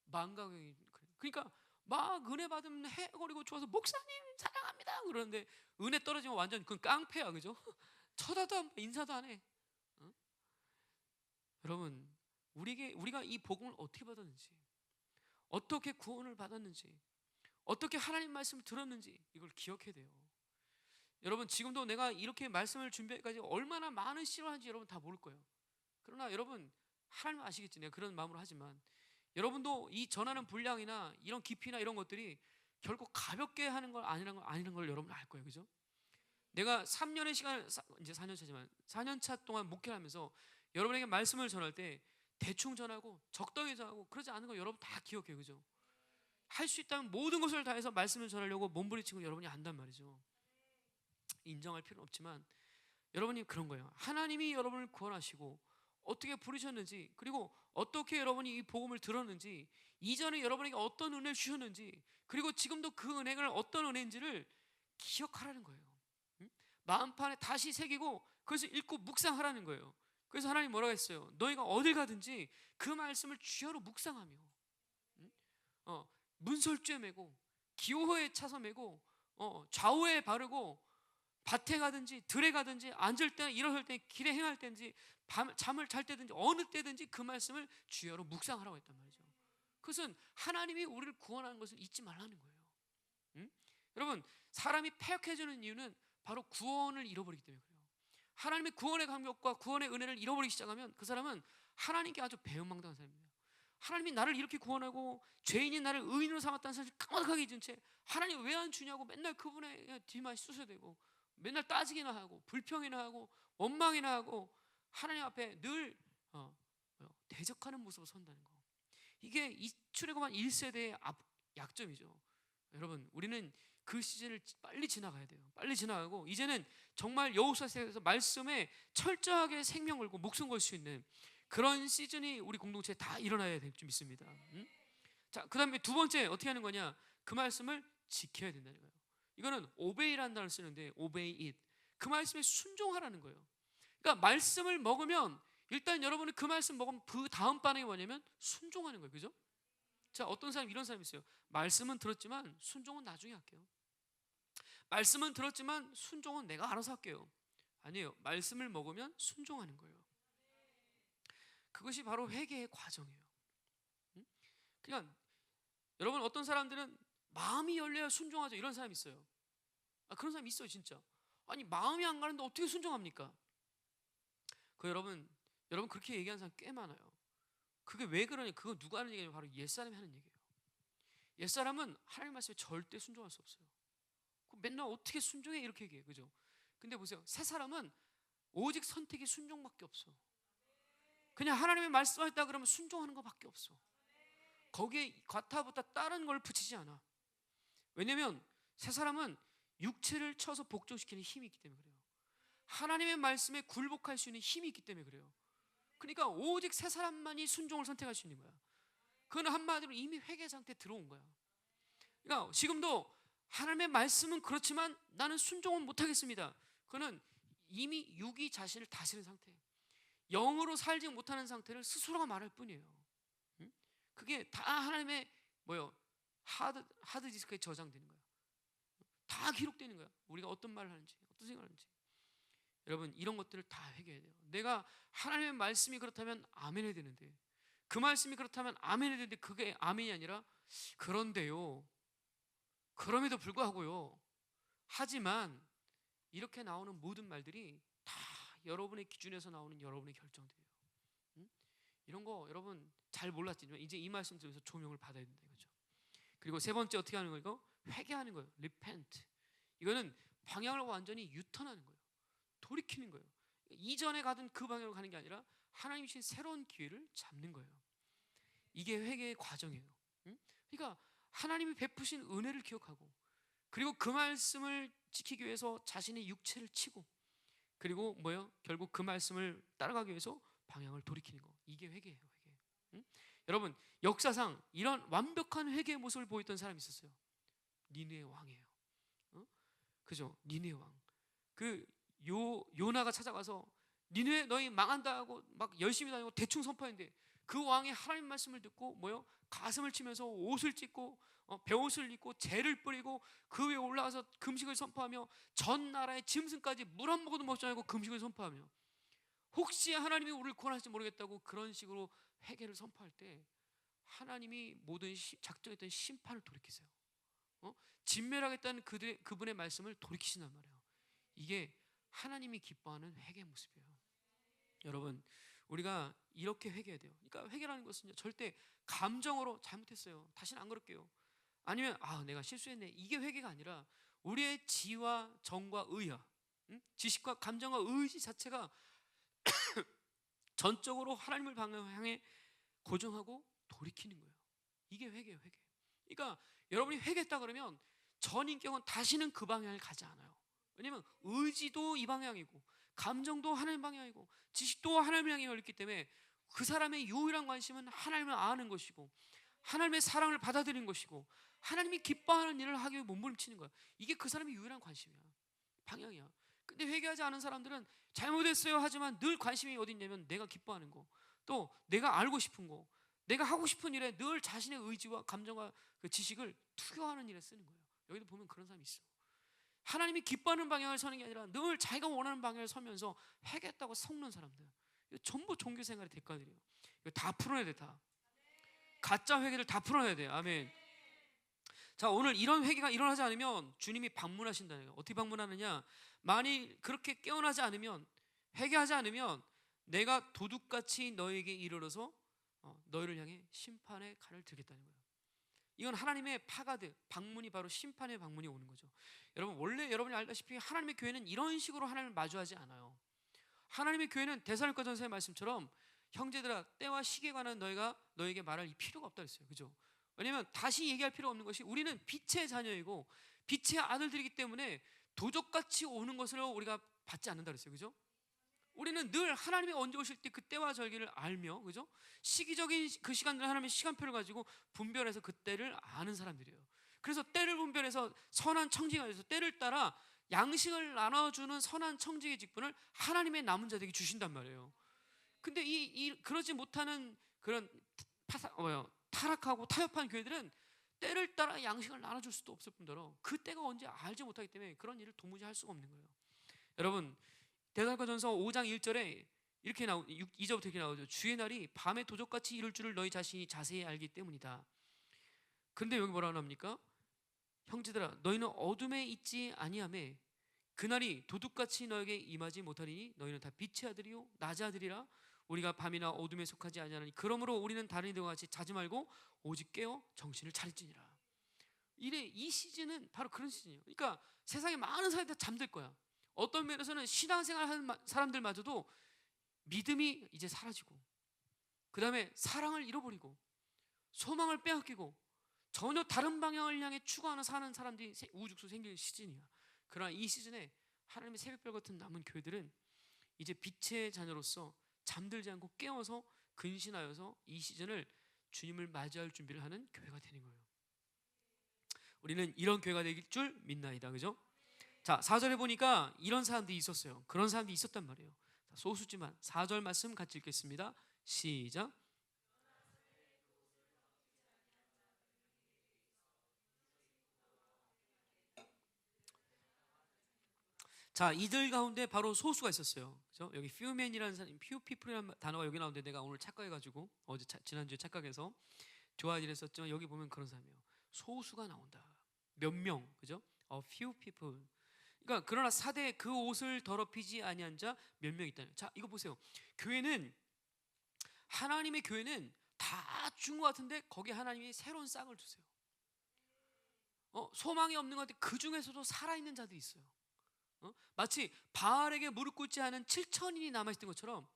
망각이 그래. 그러니까 막 은혜 받으면 해거리고 좋아서 목사님 사랑합니다 그러는데 은혜 떨어지면 완전 그건 깡패야, 그죠? 쳐다도 안 봐, 인사도 안 해. 여러분, 우리가 이 복음을 어떻게 받았는지, 어떻게 구원을 받았는지, 어떻게 하나님 말씀을 들었는지 이걸 기억해야 돼요. 여러분, 지금도 내가 이렇게 말씀을 준비해까지 얼마나 많은 시련한지 여러분 다 모를 거예요. 그러나 여러분, 하나님 아시겠지, 내가 그런 마음으로 하지만 여러분도 이 전하는 분량이나 이런 깊이나 이런 것들이 결코 가볍게 하는 걸 아니라는 걸 여러분 알 거예요, 그죠? 내가 3년의 시간, 이제 4년 차지만 4년 차 동안 목회를 하면서 여러분에게 말씀을 전할 때 대충 전하고 적당히 전하고 그러지 않은 거 여러분 다 기억해요, 그죠? 할 수 있다면 모든 것을 다해서 말씀을 전하려고 몸부림치고 여러분이 안단 말이죠. 인정할 필요는 없지만 여러분이 그런 거예요. 하나님이 여러분을 구원하시고 어떻게 부르셨는지, 그리고 어떻게 여러분이 이 복음을 들었는지, 이전에 여러분에게 어떤 은혜를 주셨는지, 그리고 지금도 그 은혜가 어떤 은혜인지를 기억하라는 거예요. 마음판에 다시 새기고 그래서 읽고 묵상하라는 거예요. 그래서 하나님 뭐라고 했어요? 너희가 어딜 가든지 그 말씀을 주여로 묵상하며 문설주에 메고 기호에 차서 메고 좌우에 바르고 밭에 가든지 들에 가든지 앉을 때 일어설 때 길에 행할 때든지 잠을 잘 때든지 어느 때든지 그 말씀을 주여로 묵상하라고 했단 말이죠. 그것은 하나님이 우리를 구원하는 것을 잊지 말라는 거예요. 여러분, 사람이 패역해지는 이유는 바로 구원을 잃어버리기 때문에 그래요. 하나님의 구원의 감격과 구원의 은혜를 잃어버리기 시작하면 그 사람은 하나님께 아주 배은망당한 사람입니다. 하나님이 나를 이렇게 구원하고 죄인인 나를 의인으로 삼았다는 사실을 까마득하게 잊은 채 하나님 왜 안 주냐고 맨날 그분의 뒤만 쑤셔대고 맨날 따지기나 하고 불평이나 하고 원망이나 하고 하나님 앞에 늘 대적하는 모습으로 선다는 거. 이게 이 출애굽한 1세대의 약점이죠. 여러분, 우리는 그 시즌을 빨리 지나가야 돼요. 빨리 지나가고 이제는 정말 여호수아에서 말씀에 철저하게 생명 걸고 목숨 걸 수 있는 그런 시즌이 우리 공동체에 다 일어나야 될 줄 믿습니다. 자, 그 다음에 두 번째 어떻게 하는 거냐? 그 말씀을 지켜야 된다는 거예요. 이거는 오베이라는 단어를 쓰는데 오베이 잇, 그 말씀에 순종하라는 거예요. 그러니까 말씀을 먹으면 일단 여러분은 그 말씀 먹으면 그 다음 반응이 뭐냐면 순종하는 거예요, 그죠? 자, 어떤 사람 이런 사람이 있어요. 말씀은 들었지만 순종은 나중에 할게요. 말씀은 들었지만 순종은 내가 알아서 할게요. 아니에요. 말씀을 먹으면 순종하는 거예요. 그것이 바로 회개의 과정이에요. 그러니까 여러분, 어떤 사람들은 마음이 열려야 순종하죠. 이런 사람이 있어요. 그런 사람이 있어요, 진짜. 아니, 마음이 안 가는데 어떻게 순종합니까? 여러분 그렇게 얘기하는 사람 꽤 많아요. 그게 왜 그러냐? 그거 누가 하는 얘기냐면 바로 옛사람이 하는 얘기예요. 옛사람은 하나님 말씀에 절대 순종할 수 없어요. 맨날 어떻게 순종해 이렇게 얘기해요, 그죠? 근데 보세요, 새 사람은 오직 선택이 순종밖에 없어. 그냥 하나님의 말씀하셨다 그러면 순종하는 것밖에 없어. 거기에 과타부타 다른 걸 붙이지 않아. 왜냐면 새 사람은 육체를 쳐서 복종시키는 힘이 있기 때문에 그래요. 하나님의 말씀에 굴복할 수 있는 힘이 있기 때문에 그래요. 그러니까 오직 새 사람만이 순종을 선택할 수 있는 거야. 그건 한마디로 이미 회개 상태에 들어온 거야. 그러니까 지금도 하나님의 말씀은 그렇지만 나는 순종은 못하겠습니다. 그는 이미 육이 자신을 다스리는 상태예요. 영으로 살지 못하는 상태를 스스로가 말할 뿐이에요. 그게 다 하나님의 하드디스크에 저장되는 거야. 다 기록되는 거야. 우리가 어떤 말을 하는지, 어떤 생각을 하는지. 여러분, 이런 것들을 다 회개해야 돼요. 내가 하나님의 말씀이 그렇다면 아멘 해야 되는데, 그 말씀이 그렇다면 아멘 해야 되는데 그게 아멘이 아니라 그런데요, 그럼에도 불구하고요, 하지만 이렇게 나오는 모든 말들이 다 여러분의 기준에서 나오는 여러분의 결정들이에요. 이런 거 여러분 잘 몰랐지만 이제 이 말씀 들으면서 조명을 받아야 된다 이거죠. 그리고 세 번째 어떻게 하는 거예요? 회개하는 거예요. repent. 이거는 방향을 완전히 유턴하는 거예요. 돌이키는 거예요. 이전에 가던 그 방향으로 가는 게 아니라 하나님이 주신 새로운 기회를 잡는 거예요. 이게 회개의 과정이에요. 그러니까 하나님이 베푸신 은혜를 기억하고, 그리고 그 말씀을 지키기 위해서 자신의 육체를 치고, 그리고 결국 그 말씀을 따라가기 위해서 방향을 돌이키는 거. 이게 회개예요, 회개. 여러분, 역사상 이런 완벽한 회개의 모습을 보였던 사람이 있었어요. 니느의 왕이에요. 그죠? 니느의 왕. 그 요나가 찾아가서 니네 너희 망한다 하고 막 열심히 다니고 대충 선포했는데 그 왕이 하나님 말씀을 듣고 뭐요? 가슴을 치면서 옷을 찢고 베옷을 입고 재를 뿌리고 그 위에 올라가서 금식을 선포하며 전 나라의 짐승까지 물 한 모금도 먹지 않고 금식을 선포하며 혹시 하나님이 우리를 구원하실지 모르겠다고 그런 식으로 회개를 선포할 때 하나님이 모든 작정했던 심판을 돌이키세요. 진멸하겠다는 그분의 말씀을 돌이키신단 말이에요. 이게 하나님이 기뻐하는 회개의 모습이에요. 여러분, 우리가 이렇게 회개해야 돼요. 그러니까 회개라는 것은 절대 감정으로 잘못했어요, 다시는 안 그럴게요, 아니면 내가 실수했네, 이게 회개가 아니라 우리의 지와 정과 의야, 지식과 감정과 의지 자체가 전적으로 하나님을 향해 고정하고 돌이키는 거예요. 이게 회개예요, 회개. 그러니까 여러분이 회개했다 그러면 전 인격은 다시는 그 방향을 가지 않아요. 왜냐면 의지도 이 방향이고 감정도 하나님 방향이고 지식도 하나님을 향해 열렸기 때문에 그 사람의 유일한 관심은 하나님을 아는 것이고 하나님의 사랑을 받아들이는 것이고 하나님이 기뻐하는 일을 하기 위해 몸부림치는 거야. 이게 그 사람의 유일한 관심이야, 방향이야. 근데 회개하지 않은 사람들은 잘못했어요 하지만 늘 관심이 어디 있냐면 내가 기뻐하는 거, 또 내가 알고 싶은 거, 내가 하고 싶은 일에 늘 자신의 의지와 감정과 그 지식을 투여하는 일에 쓰는 거예요. 여기도 보면 그런 사람이 있어. 하나님이 기뻐하는 방향을 서는 게 아니라 늘 자기가 원하는 방향을 서면서 회개했다고 속는 사람들, 이거 전부 종교 생활의 대가들이에요. 이거 다 풀어내야 돼. 다 가짜 회개를 다 풀어내야 돼. 아멘. 자, 오늘 이런 회개가 일어나지 않으면 주님이 방문하신다는 거예요. 어떻게 방문하느냐? 만일 그렇게 깨어나지 않으면, 회개하지 않으면 내가 도둑같이 너에게 이르러서 너희를 향해 심판의 칼을 들겠다는 거예요. 이건 하나님의 파가드, 방문이 바로 심판의 방문이 오는 거죠. 여러분, 원래 여러분이 알다시피 하나님의 교회는 이런 식으로 하나님을 마주하지 않아요. 하나님의 교회는 데살로니가전서의 말씀처럼 형제들아, 때와 시기에 관한 너희가 너에게 말할 이 필요가 없다 그랬어요. 그죠? 왜냐하면 다시 얘기할 필요 없는 것이 우리는 빛의 자녀이고 빛의 아들들이기 때문에 도적같이 오는 것을 우리가 받지 않는다 그랬어요. 그죠? 우리는 늘 하나님이 언제 오실 때 그 때와 절기를 알며, 그죠? 시기적인 그 시간들 하나님의 시간표를 가지고 분별해서 그 때를 아는 사람들이에요. 그래서 때를 분별해서 선한 청지가 돼서 때를 따라 양식을 나눠주는 선한 청지의 직분을 하나님의 남은 자들에게 주신단 말이에요. 근데 그러지 못하는 그런 타락하고 타협한 교회들은 때를 따라 양식을 나눠줄 수도 없을 뿐더러 그 때가 언제 알지 못하기 때문에 그런 일을 도무지 할 수가 없는 거예요. 여러분, 데살로니가전서 5장 1절에 이렇게 2절부터 이렇게 나오죠. 주의 날이 밤에 도적같이 이룰 줄을 너희 자신이 자세히 알기 때문이다. 그런데 여기 뭐라고 합니까? 형제들아, 너희는 어둠에 있지 아니하매 그날이 도둑같이 너에게 임하지 못하리니 너희는 다 빛의 아들이요 낮의 아들이라. 우리가 밤이나 어둠에 속하지 아니하나니 그러므로 우리는 다른 이들과 같이 자지 말고 오직 깨어 정신을 차릴지니라. 이 시즌은 바로 그런 시즌이에요. 그러니까 세상에 많은 사람들이 다 잠들 거야. 어떤 면에서는 신앙생활 하는 사람들마저도 믿음이 이제 사라지고, 그 다음에 사랑을 잃어버리고 소망을 빼앗기고 전혀 다른 방향을 향해 추구하는 사는 사람들이 우후죽순 생길 시즌이야. 그러나 이 시즌에 하나님의 새벽별 같은 남은 교회들은 이제 빛의 자녀로서 잠들지 않고 깨어서 근신하여서 이 시즌을 주님을 맞이할 준비를 하는 교회가 되는 거예요. 우리는 이런 교회가 되길 줄 믿나이다. 그죠? 자, 4절에 보니까 이런 사람들이 있었어요. 그런 사람들이 있었단 말이에요. 소수지만 4절 말씀 같이 읽겠습니다. 시작. 자, 이들 가운데 바로 소수가 있었어요. 그죠? 여기 fewmen이라는 사람, few people이라는 단어가 여기 나오는데 내가 오늘 착각해가지고 지난주에 착각해서 좋아하긴 했었지만 여기 보면 그런 사람이에요. 소수가 나온다. 몇 명, 그죠? A few people. 그러니까 그러나 사대에 그 옷을 더럽히지 아니한 자 몇 명 있다는. 자, 이거 보세요. 하나님의 교회는 다 준 것 같은데 거기에 하나님이 새로운 싹을 주세요. 소망이 없는 것 같은데 그 중에서도 살아있는 자들이 있어요. 마치 바알에게 무릎 꿇지 않은 7천인이 남아있던 것처럼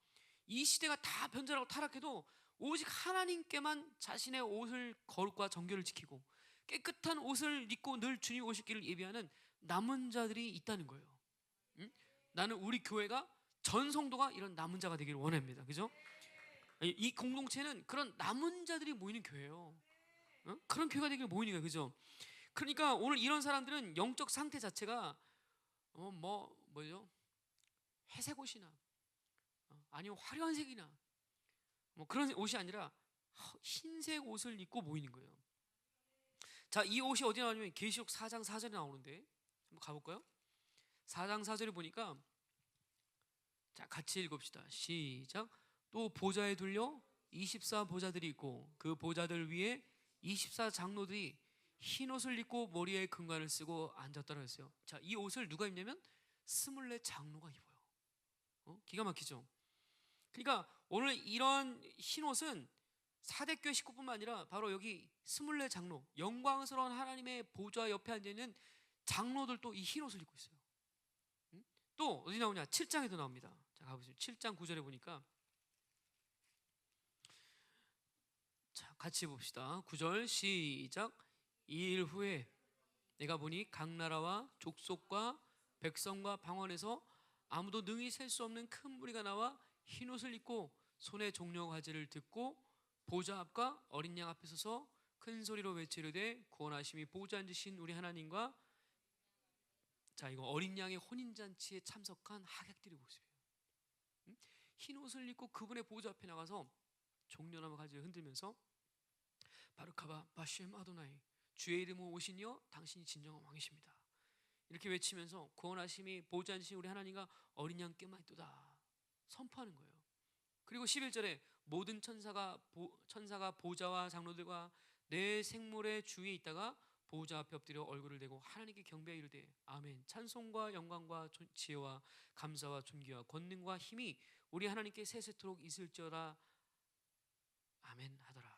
이 시대가 다 변절하고 타락해도 오직 하나님께만 자신의 옷을 거룩과 정결을 지키고 깨끗한 옷을 입고 늘 주님 오실 길을 예비하는 남은 자들이 있다는 거예요. 나는 우리 교회가 전 성도가 이런 남은 자가 되기를 원합니다. 그죠? 이 공동체는 그런 남은 자들이 모이는 교회예요. 그런 교회가 되기를 모이는 거예요. 그죠? 그러니까 오늘 이런 사람들은 영적 상태 자체가 뭐죠? 회색 옷이나 아니면 화려한 색이나 뭐 그런 옷이 아니라 흰색 옷을 입고 모이는 거예요. 자, 이 옷이 어디 나오냐면 계시록 4장 4절에 나오는데 한번 가볼까요? 4장 4절에 보니까 자, 같이 읽읍시다. 시작. 또 보좌에 둘려 24 보좌들이 있고 그 보좌들 위에 24 장로들이 흰 옷을 입고 머리에 금관을 쓰고 앉았더라 했어요. 자, 이 옷을 누가 입냐면 24 장로가 입어요. 기가 막히죠? 그러니까 오늘 이런 흰 옷은 사대교회 식구뿐만 아니라 바로 여기 24 장로, 영광스러운 하나님의 보좌 옆에 앉아있는 장로들도 이 흰 옷을 입고 있어요. 또 어디 나오냐? 7장에도 나옵니다. 자, 가보세요. 7장 9절에 보니까 자, 같이 봅시다. 9절 시작. 이 일 후에 내가 보니 각 나라와 족속과 백성과 방언에서 아무도 능히 셀 수 없는 큰 무리가 나와 흰 옷을 입고 손에 종려 과제를 듣고 보좌 앞과 어린 양 앞에 서서 큰 소리로 외치르되 구원하심이 보좌 앉으신 우리 하나님과 자, 이거 어린 양의 혼인잔치에 참석한 하객들의 모습이에요. 흰 옷을 입고 그분의 보좌 앞에 나가서 종려나무 가지를 흔들면서 바르카바 바셴 아도나이 주의 이름으로 오시니여 당신이 진정한 왕이십니다. 이렇게 외치면서 구원하심이 보좌 앉으신 우리 하나님과 어린 양께만 있도다 선포하는 거예요. 그리고 11절에 모든 천사가 보좌와 장로들과 내 생물의 주위에 있다가 보좌 앞에 엎드려 얼굴을 대고 하나님께 경배하여 이르되 아멘. 찬송과 영광과 지혜와 감사와 존귀와 권능과 힘이 우리 하나님께 세세토록 있을지어다 아멘 하더라.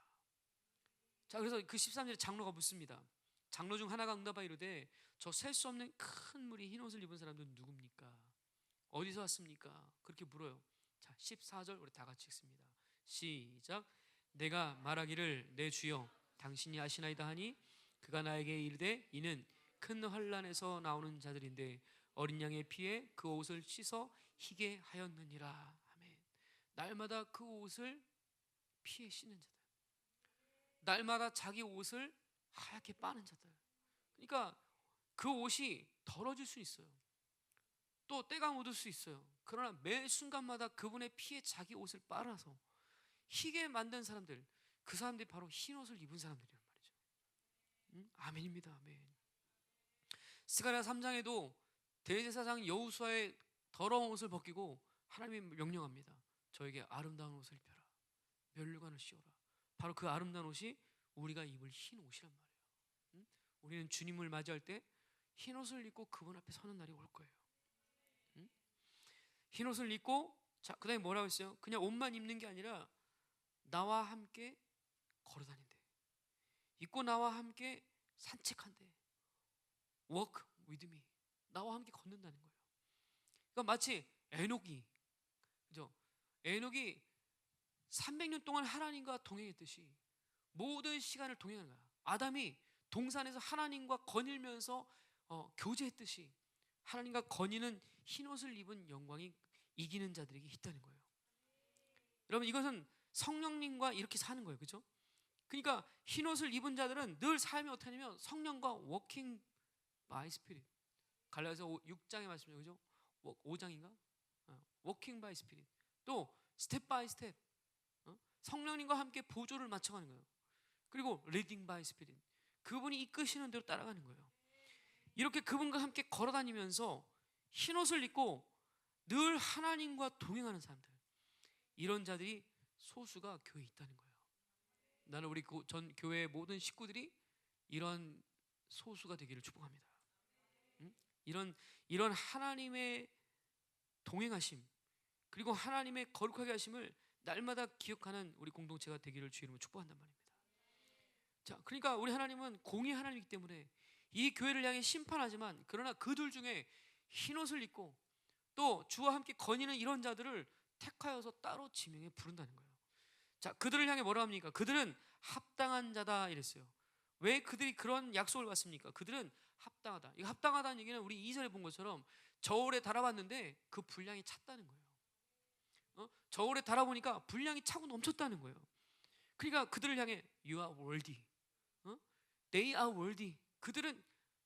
자, 그래서 그 13절에 장로가 묻습니다. 장로 중 하나가 응답하여 이르되 저 셀 수 없는 큰 무리 흰 옷을 입은 사람들은 누굽니까? 어디서 왔습니까? 그렇게 물어요. 자, 14절 우리 다 같이 읽습니다. 시작. 내가 말하기를 내 주여 당신이 아시나이다 하니 그가 나에게 이르되 이는 큰 환난에서 나오는 자들인데 어린 양의 피에 그 옷을 씻어 희게 하였느니라. 아멘. 날마다 그 옷을 피에 씻는 자들, 날마다 자기 옷을 하얗게 빠는 자들. 그러니까 그 옷이 더러질 수 있어요. 또 때가 묻을 수 있어요. 그러나 매 순간마다 그분의 피에 자기 옷을 빨아서 희게 만든 사람들, 그 사람들이 바로 흰 옷을 입은 사람들이란 말이죠. 아멘입니다. 아멘. 스가랴 3장에도 대제사장 여호수아의 더러운 옷을 벗기고 하나님이 명령합니다. 저에게 아름다운 옷을 입혀라. 면류관을 씌워라. 바로 그 아름다운 옷이 우리가 입을 흰 옷이란 말이에요. 우리는 주님을 맞이할 때 흰 옷을 입고 그분 앞에 서는 날이 올 거예요. 흰 옷을 입고 자, 그 다음에 뭐라고 했어요? 그냥 옷만 입는 게 아니라 나와 함께 걸어다닌대. 입고 나와 함께 산책한대. Walk with me. 나와 함께 걷는다는 거예요. 그러니까 마치 에녹이, 그죠? 에녹이 300년 동안 하나님과 동행했듯이 모든 시간을 동행하는 거야. 아담이 동산에서 하나님과 거닐면서 교제했듯이 하나님과 거니는 흰 옷을 입은 영광이 이기는 자들에게 있다는 거예요. 여러분, 이것은 성령님과 이렇게 사는 거예요. 그렇죠? 그러니까 흰 옷을 입은 자들은 늘 삶이 어떻게 하냐면 성령과 walking by spirit. 갈라디아서 6장의 말씀이죠. 그죠? 5장인가? walking by spirit. 또 step by step. 성령님과 함께 보조를 맞춰가는 거예요. 그리고 leading by spirit. 그분이 이끄시는 대로 따라가는 거예요. 이렇게 그분과 함께 걸어다니면서 흰 옷을 입고 늘 하나님과 동행하는 사람들, 이런 자들이 소수가 교회에 있다는 거예요. 나는 우리 전 교회의 모든 식구들이 이런 소수가 되기를 축복합니다. 이런 하나님의 동행하심, 그리고 하나님의 거룩하게 하심을 날마다 기억하는 우리 공동체가 되기를 주의 이름으로 축복한단 말입니다. 자, 그러니까 우리 하나님은 공의 하나님이기 때문에 이 교회를 향해 심판하지만, 그러나 그들 중에 흰 옷을 입고 또 주와 함께 거니는 이런 자들을 택하여서 따로 지명해 부른다는 거예요. 자, 그들을 향해 뭐라 합니까? 그들은 합당한 자다 이랬어요. 왜 그들이 그런 약속을 받습니까? 그들은 합당하다. 이 합당하다는 얘기는 우리 2절에 본 것처럼 저울에 달아봤는데 그 분량이 찼다는 거예요. 저울에 달아보니까 분량이 차고 넘쳤다는 거예요. 그러니까 그들을 향해 You are worthy. They are worthy. 그들은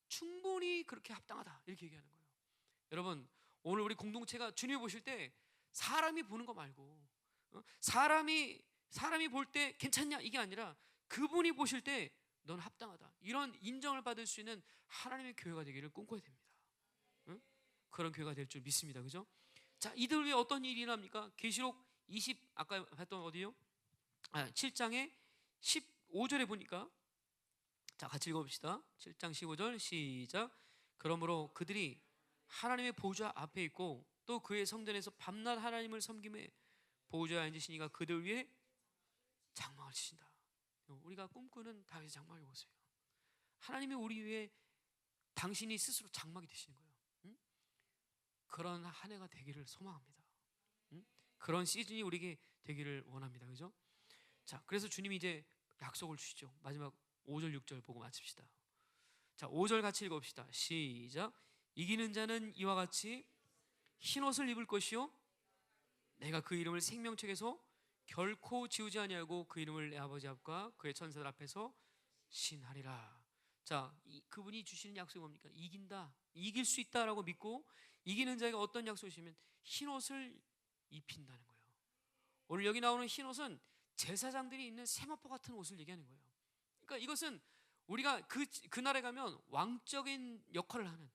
충분히 그렇게 합당하다 이렇게 얘기하는 거예요. 여러분, 오늘 우리 공동체가 주님이 보실 때 사람이 보는 거 말고 사람이 볼 때 괜찮냐 이게 아니라 그분이 보실 때 넌 합당하다, 이런 인정을 받을 수 있는 하나님의 교회가 되기를 꿈꿔야 됩니다. 응? 그런 교회가 될 줄 믿습니다. 그죠? 자, 이들 위해 어떤 일이 일어납니까? 계시록 20 아까 봤던 어디요? 7장에 15절에 보니까, 자 같이 읽어봅시다. 7장 15절 시작. 그러므로 그들이 하나님의 보좌 앞에 있고 또 그의 성전에서 밤낮 하나님을 섬김에 보좌에 앉으시니가 그들 위해 장막을 치신다. 우리가 꿈꾸는 다윗의 장막이 보세요. 하나님이 우리 위해 당신이 스스로 장막이 되시는 거예요. 응? 그런 한 해가 되기를 소망합니다. 응? 그런 시즌이 우리에게 되기를 원합니다. 그죠? 자, 그래서 주님이 이제 약속을 주시죠. 마지막 5절 6절 보고 마칩시다. 자, 5절 같이 읽어봅시다. 시작. 이기는 자는 이와 같이 흰옷을 입을 것이요 내가 그 이름을 생명책에서 결코 지우지 아니하고 그 이름을 내 아버지 앞과 그의 천사들 앞에서 신하리라. 자, 그분이 주시는 약속이 뭡니까? 이긴다, 이길 수 있다라고 믿고 이기는 자에게 어떤 약속이시면 흰옷을 입힌다는 거예요. 오늘 여기 나오는 흰옷은 제사장들이 입는 세마포 같은 옷을 얘기하는 거예요. 그러니까 이것은 우리가 그 나라에 가면 왕적인 역할을 하는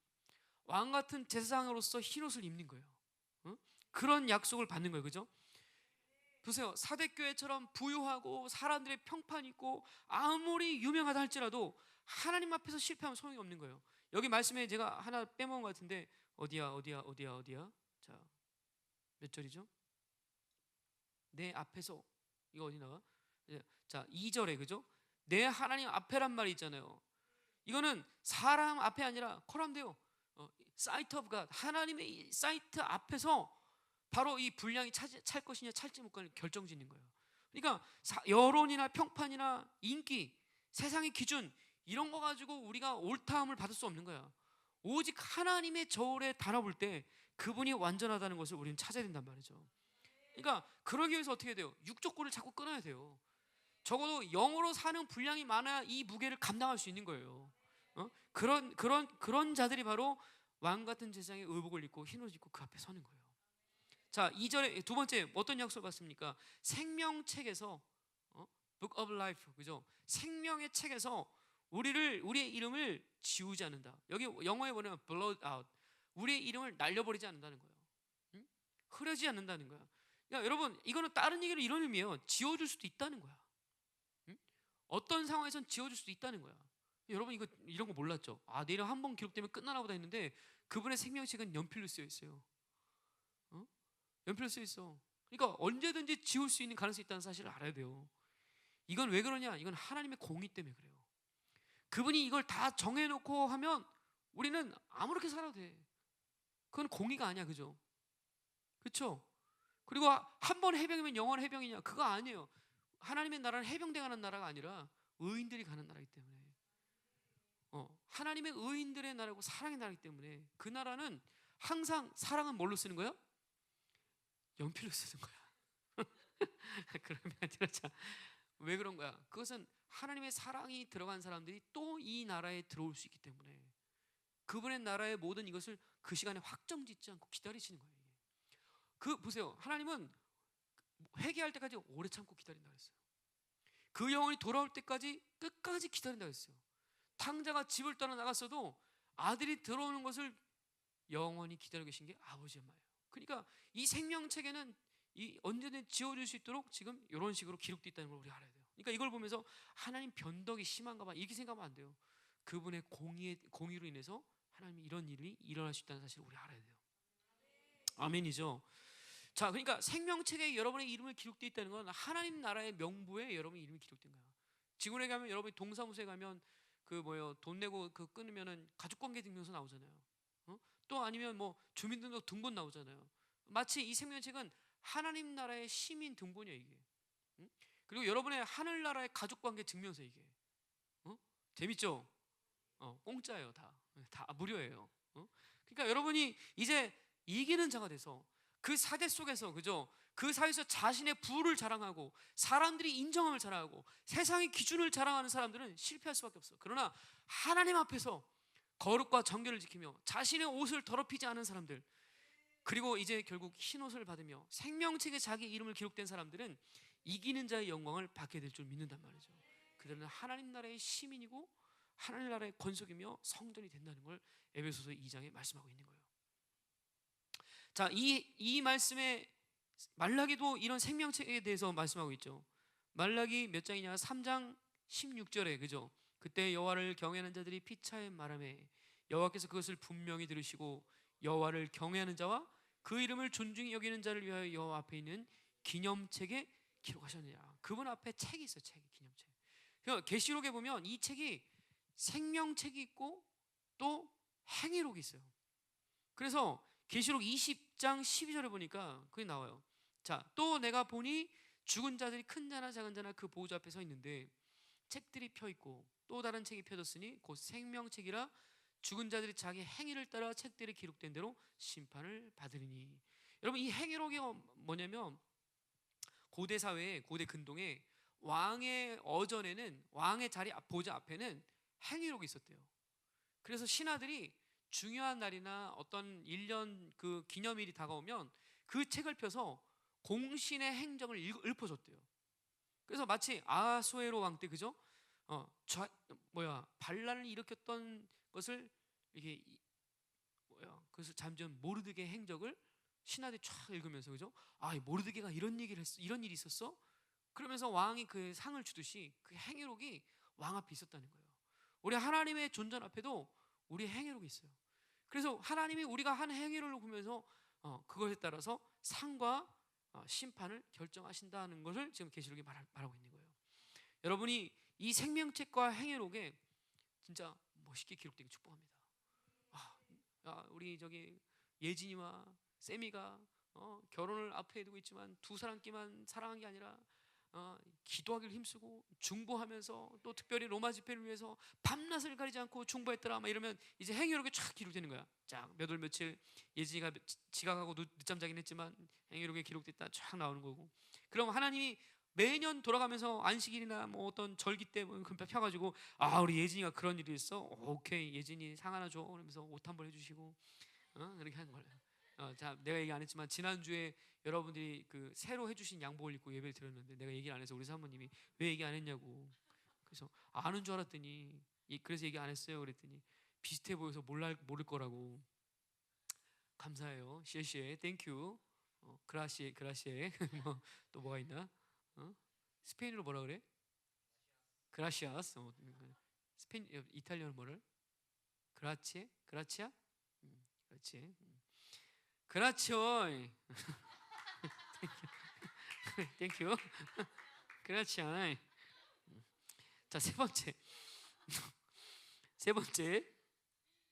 왕 같은 제사장으로서 흰옷을 입는 거예요. 그런 약속을 받는 거예요. 그죠? 보세요. 사대교회처럼 부유하고 사람들의 평판 있고 아무리 유명하다 할지라도 하나님 앞에서 실패하면 소용이 없는 거예요. 여기 말씀에 제가 하나 빼먹은 것 같은데 어디야? 자, 몇 절이죠? 내 앞에서, 이거 어디 나와? 자, 2절에 그죠? 내 하나님 앞에란 말이 있잖아요. 이거는 사람 앞에 아니라 코란데요. 사이트 오브 갓, 하나님의 이 사이트 앞에서 바로 이 분량이 찰 것이냐 찰지 못할 결정짓는 거예요. 그러니까 여론이나 평판이나 인기, 세상의 기준 이런 거 가지고 우리가 옳다함을 받을 수 없는 거야. 오직 하나님의 저울에 달아볼 때 그분이 완전하다는 것을 우리는 찾아야 된단 말이죠. 그러니까 그러기 위해서 어떻게 돼요? 육적 꼴을 자꾸 끊어야 돼요. 적어도 영으로 사는 분량이 많아야 이 무게를 감당할 수 있는 거예요. 그런 자들이 바로 왕 같은 제사장의 의복을 입고 흰옷을 입고 그 앞에 서는 거예요. 자, 2절에 두 번째 어떤 약속을 받습니까? 생명책에서 Book of Life, 그죠? 생명의 책에서 우리의 이름을 지우지 않는다. 여기 영어에 보면 blot out, 우리의 이름을 날려버리지 않는다는 거예요. 흐려지지 않는다는 거야. 그러니까 여러분, 이거는 다른 얘기로 이런 의미예요. 지워줄 수도 있다는 거야. 어떤 상황에선 지워줄 수도 있다는 거야. 여러분 이런 거 몰랐죠? 내 이름 한 번 기록되면 끝나나 보다 했는데 그분의 생명책은 연필로 쓰여 있어요. 연필로 쓰여 있어. 그러니까 언제든지 지울 수 있는 가능성이 있다는 사실을 알아야 돼요. 이건 왜 그러냐? 이건 하나님의 공의 때문에 그래요. 그분이 이걸 다 정해놓고 하면 우리는 아무렇게 살아도 돼. 그건 공의가 아니야. 그죠? 그렇죠? 그리고 한 번 해병이면 영원 해병이냐? 그거 아니에요. 하나님의 나라는 해병대 가는 나라가 아니라 의인들이 가는 나라이기 때문에 하나님의 의인들의 나라고 사랑의 나라이기 때문에 그 나라는 항상 사랑은 뭘로 쓰는 거야? 연필로 쓰는 거야. 그러면 아니라 왜 그런 거야? 그것은 하나님의 사랑이 들어간 사람들이 또 이 나라에 들어올 수 있기 때문에 그분의 나라의 모든 이것을 그 시간에 확정짓지 않고 기다리시는 거예요. 보세요. 하나님은 회개할 때까지 오래 참고 기다린다고 했어요. 그 영혼이 돌아올 때까지 끝까지 기다린다고 했어요. 탕자가 집을 떠나 나갔어도 아들이 들어오는 것을 영원히 기다리고 계신 게 아버지의 마예요. 그러니까 이 생명책에는 언제든 지워줄 수 있도록 지금 이런 식으로 기록되어 있다는 걸 우리가 알아야 돼요. 그러니까 이걸 보면서 하나님 변덕이 심한가 봐 이렇게 생각하면 안 돼요. 그분의 공의로 인해서 하나님이 이런 일이 일어날 수 있다는 사실을 우리 알아야 돼요. 아멘이죠. 자, 그러니까 생명책에 여러분의 이름이 기록되어 있다는 건 하나님 나라의 명부에 여러분의 이름이 기록된 거야. 직원에 가면, 여러분이 동사무소에 가면 돈 내고 끊으면은 가족관계 증명서 나오잖아요. 또 아니면 주민등록 등본 나오잖아요. 마치 이 생명책은 하나님 나라의 시민 등본이야 이게. 그리고 여러분의 하늘나라의 가족관계 증명서 이게. 재밌죠? 공짜예요 다 무료예요. 그러니까 여러분이 이제 이기는 자가 돼서 그 사대 속에서, 그죠? 그 사회에서 자신의 부를 자랑하고 사람들이 인정함을 자랑하고 세상의 기준을 자랑하는 사람들은 실패할 수밖에 없어. 그러나 하나님 앞에서 거룩과 정결을 지키며 자신의 옷을 더럽히지 않은 사람들, 그리고 이제 결국 흰옷을 받으며 생명책에 자기 이름을 기록된 사람들은 이기는 자의 영광을 받게 될 줄 믿는단 말이죠. 그들은 하나님 나라의 시민이고 하나님 나라의 권속이며 성전이 된다는 걸 에베소서 2장에 말씀하고 있는 거예요. 자, 이 말씀에 말라기도 이런 생명책에 대해서 말씀하고 있죠. 말라기 몇 장이냐? 3장 16절에, 그죠? 그때 여호와를 경외하는 자들이 피차에 말하매 여호와께서 그것을 분명히 들으시고 여호와를 경외하는 자와 그 이름을 존중히 여기는 자를 위하여 여호와 앞에 있는 기념책에 기록하셨느냐. 그분 앞에 책이 있어요. 책이, 기념책. 그러니까 계시록에 보면 이 책이 생명책이 있고 또 행위록이 있어요. 그래서 계시록 20장 12절에 보니까 그게 나와요. 자, 또 내가 보니 죽은 자들이 큰 자나 작은 자나 그 보호자 앞에 서 있는데 책들이 펴 있고 또 다른 책이 펴졌으니 곧 생명책이라 죽은 자들이 자기 행위를 따라 책들이 기록된 대로 심판을 받으리니. 여러분, 이 행위록이 뭐냐면 고대 사회에, 고대 근동에 왕의 어전에는, 왕의 자리 보좌 앞에는 행위록이 있었대요. 그래서 신하들이 중요한 날이나 어떤 1년 그 기념일이 다가오면 그 책을 펴서 공신의 행적을 읊어줬대요. 그래서 마치 아하수에로 왕 때, 그죠? 반란을 일으켰던 것을 이게 그래서 잠전 모르드게의 행적을 신하들이 쫙 읽으면서, 그죠? 아, 모르드게가 이런 얘기를 했어, 이런 일이 있었어? 그러면서 왕이 그 상을 주듯이 그 행위록이 왕 앞에 있었다는 거예요. 우리 하나님의 존전 앞에도 우리의 행위록이 있어요. 그래서 하나님이 우리가 한 행위를 보면서 그것에 따라서 상과 심판을 결정하신다는 것을 지금 계시록이 말하고 있는 거예요. 여러분이 이 생명책과 행위록에 진짜 멋있게 기록되기 축복합니다. 우리 저기 예진이와 세미가 결혼을 앞에 두고 있지만 두 사람끼만 사랑한 게 아니라 기도하기를 힘쓰고 중보하면서 또 특별히 로마 집회를 위해서 밤낮을 가리지 않고 중보했더라 막 이러면 이제 행위록에 쫙 기록되는 거야. 자, 몇 월 며칠 예진이가 지각하고 늦잠 자긴 했지만 행위록에 기록됐다 쫙 나오는 거고. 그럼 하나님이 매년 돌아가면서 안식일이나 뭐 어떤 절기 때 금방 펴가지고 우리 예진이가 그런 일이 있어. 오케이, 예진이 상 하나 줘. 그러면서 옷 한 벌 해주시고 그렇게 하는 거예요. 자, 내가 얘기 안 했지만 지난주에 여러분들이 그 새로 해주신 양복을 입고 예배를 드렸는데 내가 얘기를 안 해서 우리 사모님이 왜 얘기 안 했냐고. 그래서 아는 줄 알았더니 그래서 얘기 안 했어요. 그랬더니 비슷해 보여서 모를 거라고. 감사해요. 시에시에 땡큐. 그라시에 또 뭐가 있나? 스페인어로 뭐라 그래? 그라시아스. 스페인 이탈리아로 뭐를? 그라치에? 그라치아? 그렇지. 그라치오. 땡큐. 그라치아. 자, 세 번째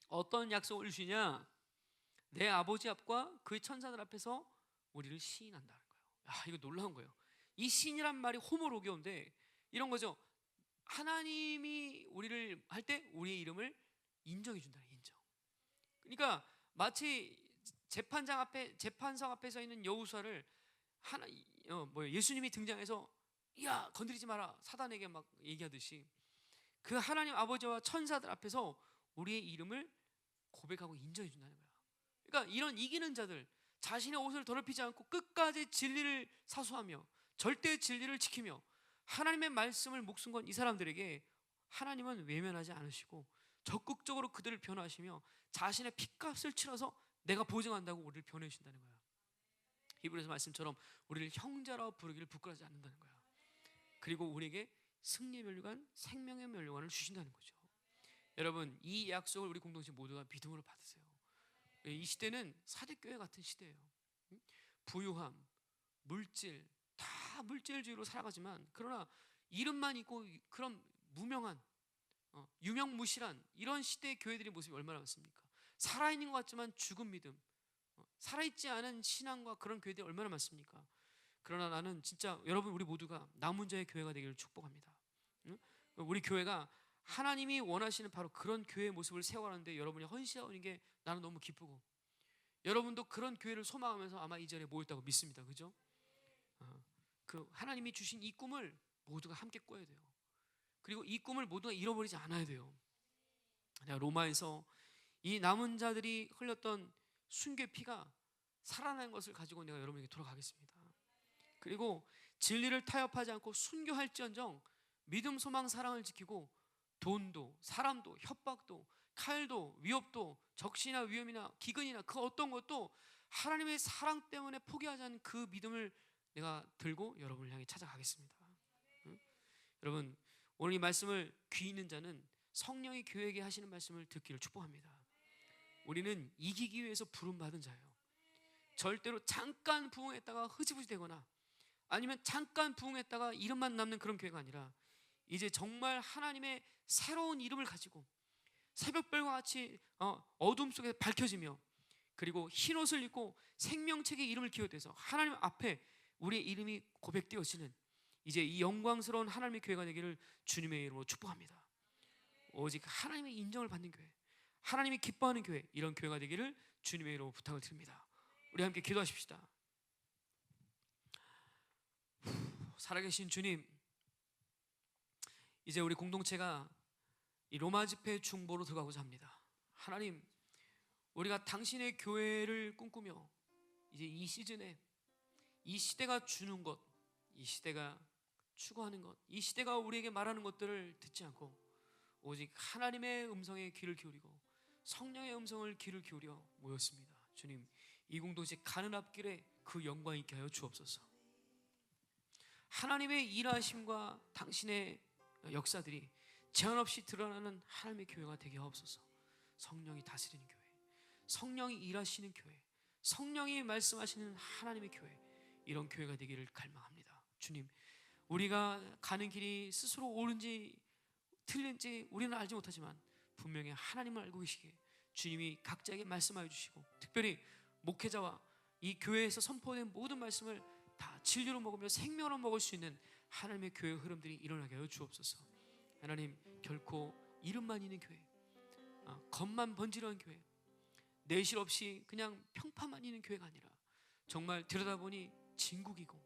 어떤 약속을 주시냐? 내 아버지 앞과 그의 천사들 앞에서 우리를 시인한다는 거예요. 이거 놀라운 거예요. 이 시인이란 말이 호모로게온데 이런 거죠. 하나님이 우리를 할 때 우리의 이름을 인정해 준다. 인정. 그러니까 마치 재판석 앞에 서 있는 여호수아를 예수님이 등장해서 야, 건드리지 마라 사단에게 막 얘기하듯이 그 하나님 아버지와 천사들 앞에서 우리의 이름을 고백하고 인정해 준다는 거야. 그러니까 이런 이기는 자들, 자신의 옷을 더럽히지 않고 끝까지 진리를 사수하며 절대 진리를 지키며 하나님의 말씀을 목숨 건 이 사람들에게 하나님은 외면하지 않으시고 적극적으로 그들을 변화하시며 자신의 핏값을 치러서 내가 보증한다고 우리를 변호해 주신다는 거야. 히브리서 말씀처럼 우리를 형제라고 부르기를 부끄러워하지 않는다는 거야. 그리고 우리에게 승리의 면류관, 생명의 면류관을 주신다는 거죠. 여러분, 이 약속을 우리 공동체 모두가 믿음으로 받으세요. 이 시대는 사대교회 같은 시대예요. 부유함, 물질, 다 물질주의로 살아가지만 그러나 이름만 있고 그런 무명한 유명무실한 이런 시대의 교회들의 모습이 얼마나 많습니까? 살아있는 것 같지만 죽은 믿음, 살아있지 않은 신앙과 그런 교회들이 얼마나 많습니까? 그러나 나는 진짜 여러분 우리 모두가 남은 자의 교회가 되기를 축복합니다. 우리 교회가 하나님이 원하시는 바로 그런 교회의 모습을 세워가는데 여러분이 헌신하는 게 나는 너무 기쁘고 여러분도 그런 교회를 소망하면서 아마 이 자리에 모였다고 믿습니다. 그죠? 그 하나님이 주신 이 꿈을 모두가 함께 꿔야 돼요. 그리고 이 꿈을 모두가 잃어버리지 않아야 돼요. 내가 로마에서 이 남은 자들이 흘렸던 순교의 피가 살아난 것을 가지고 내가 여러분에게 돌아가겠습니다. 그리고 진리를 타협하지 않고 순교할지언정 믿음, 소망, 사랑을 지키고 돈도, 사람도, 협박도, 칼도, 위협도, 적시나 위험이나 기근이나 그 어떤 것도 하나님의 사랑 때문에 포기하지 않는 그 믿음을 내가 들고 여러분을 향해 찾아가겠습니다. 응? 여러분, 오늘 이 말씀을 귀 있는 자는 성령이 교회에게 하시는 말씀을 듣기를 축복합니다. 우리는 이기기 위해서 부름받은 자예요. 절대로 잠깐 부흥했다가 흐지부지 되거나 아니면 잠깐 부흥했다가 이름만 남는 그런 교회가 아니라 이제 정말 하나님의 새로운 이름을 가지고 새벽별과 같이 어둠 속에 밝혀지며 그리고 흰옷을 입고 생명책의 이름을 기억해서 하나님 앞에 우리의 이름이 고백되어지는 이제 이 영광스러운 하나님의 교회가 되기를 주님의 이름으로 축복합니다. 오직 하나님의 인정을 받는 교회, 하나님이 기뻐하는 교회, 이런 교회가 되기를 주님의 이름으로 부탁을 드립니다. 우리 함께 기도하십시다. 살아계신 주님, 이제 우리 공동체가 이 로마 집회 중보로 들어가고자 합니다. 하나님, 우리가 당신의 교회를 꿈꾸며 이제 이 시즌에 이 시대가 주는 것, 이 시대가 추구하는 것, 이 시대가 우리에게 말하는 것들을 듣지 않고 오직 하나님의 음성에 귀를 기울이고 성령의 음성을 귀를 기울여 모였습니다. 주님, 이 공동체 가는 앞길에 그 영광 있게 하여 주옵소서. 하나님의 일하심과 당신의 역사들이 제한 없이 드러나는 하나님의 교회가 되게 하옵소서. 성령이 다스리는 교회, 성령이 일하시는 교회, 성령이 말씀하시는 하나님의 교회, 이런 교회가 되기를 갈망합니다. 주님, 우리가 가는 길이 스스로 옳은지 틀린지 우리는 알지 못하지만 분명히 하나님을 알고 계시기에 주님이 각자에게 말씀하여 주시고 특별히 목회자와 이 교회에서 선포된 모든 말씀을 다 진리로 먹으며 생명으로 먹을 수 있는 하나님의 교회의 흐름들이 일어나게 하여 주옵소서. 하나님, 결코 이름만 있는 교회, 겉만 번지르한 교회, 내실 없이 그냥 평판만 있는 교회가 아니라 정말 들여다보니 진국이고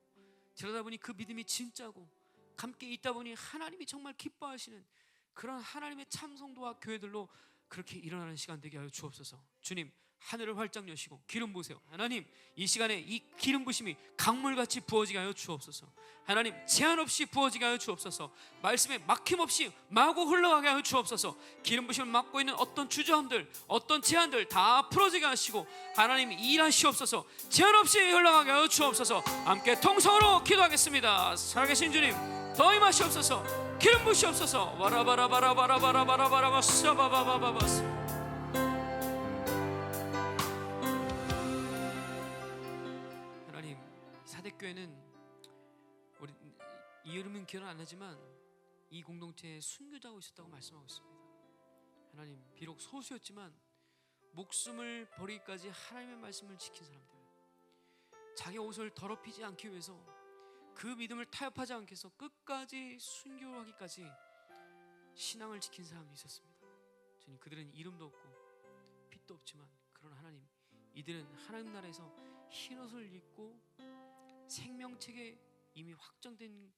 들여다보니 그 믿음이 진짜고 함께 있다 보니 하나님이 정말 기뻐하시는 그런 하나님의 참성도와 교회들로 그렇게 일어나는 시간 되게 하여 주옵소서. 주님, 하늘을 활짝 여시고 기름 부으세요. 하나님, 이 시간에 이 기름 부심이 강물같이 부어지게 하여 주옵소서. 하나님, 제한 없이 부어지게 하여 주옵소서. 말씀에 막힘없이 마구 흘러가게 하여 주옵소서. 기름 부심을 막고 있는 어떤 주저함들, 어떤 제한들 다 풀어지게 하시고 하나님 일하시옵소서. 제한 없이 흘러가게 하여 주옵소서. 함께 통성으로 기도하겠습니다. 살아계신 주님, 더 임하시옵소서. 기름 부으시옵소서. 와라바라바라바라바라바라바라바 사바바바바바. 사대교회는 우리 이 이름은 기억 안 나지만 이 공동체에 순교자가 있었다고 말씀하고 있습니다. 하나님, 비록 소수였지만 목숨을 버리기까지 하나님의 말씀을 지킨 사람들, 자기 옷을 더럽히지 않기 위해서 그 믿음을 타협하지 않기 위해서 끝까지 순교하기까지 신앙을 지킨 사람이 있었습니다. 주님, 그들은 이름도 없고 빛도 없지만 그런 하나님, 이들은 하나님 나라에서 흰옷을 입고 생명책에 이미 확정된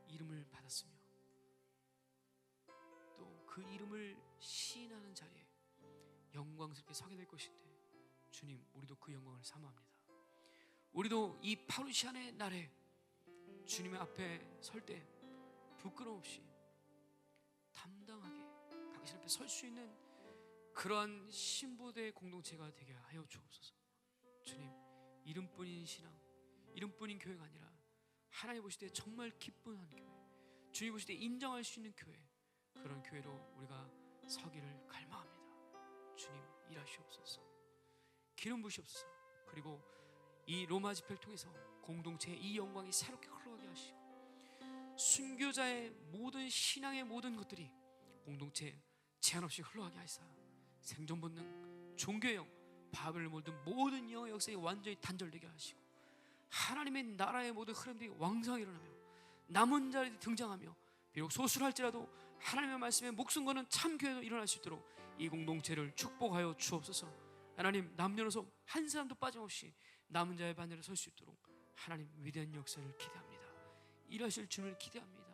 이름을 받았으며 또 그 이름을 시인하는 자리에 영광스럽게 서게 될 것인데 주님, 우리도 그 영광을 사모합니다. 우리도 이 파루시안의 날에 주님의 앞에 설 때 부끄러움 없이 담당하게 당신 앞에 설 수 있는 그러한 신부대 공동체가 되게 하여 주옵소서. 주님, 이름뿐인 신앙, 이름뿐인 교회가 아니라 하나님 보실 때 정말 기뻐하는 교회, 주님 보실 때 인정할 수 있는 교회, 그런 교회로 우리가 서기를 갈망합니다. 주님, 일하시옵소서. 기름 부으시옵소서. 그리고 이 로마 집회를 통해서 공동체의 이 영광이 새롭게 흘러가게 하시고 순교자의 모든 신앙의 모든 것들이 공동체에 제한 없이 흘러가게 하시사 생존 본능, 종교의 영, 바벨을 모든 모든 영의 역사에 완전히 단절되게 하시고 하나님의 나라의 모든 흐름들이 왕성히 일어나며 남은 자들이 등장하며 비록 소수할지라도 하나님의 말씀에 목숨 거는 참 교회도 일어날 수 있도록 이 공동체를 축복하여 주옵소서. 하나님, 남녀노소 한 사람도 빠짐없이 남은 자의 반열에 설 수 있도록 하나님 위대한 역사를 기대합니다. 일하실 주님을 기대합니다.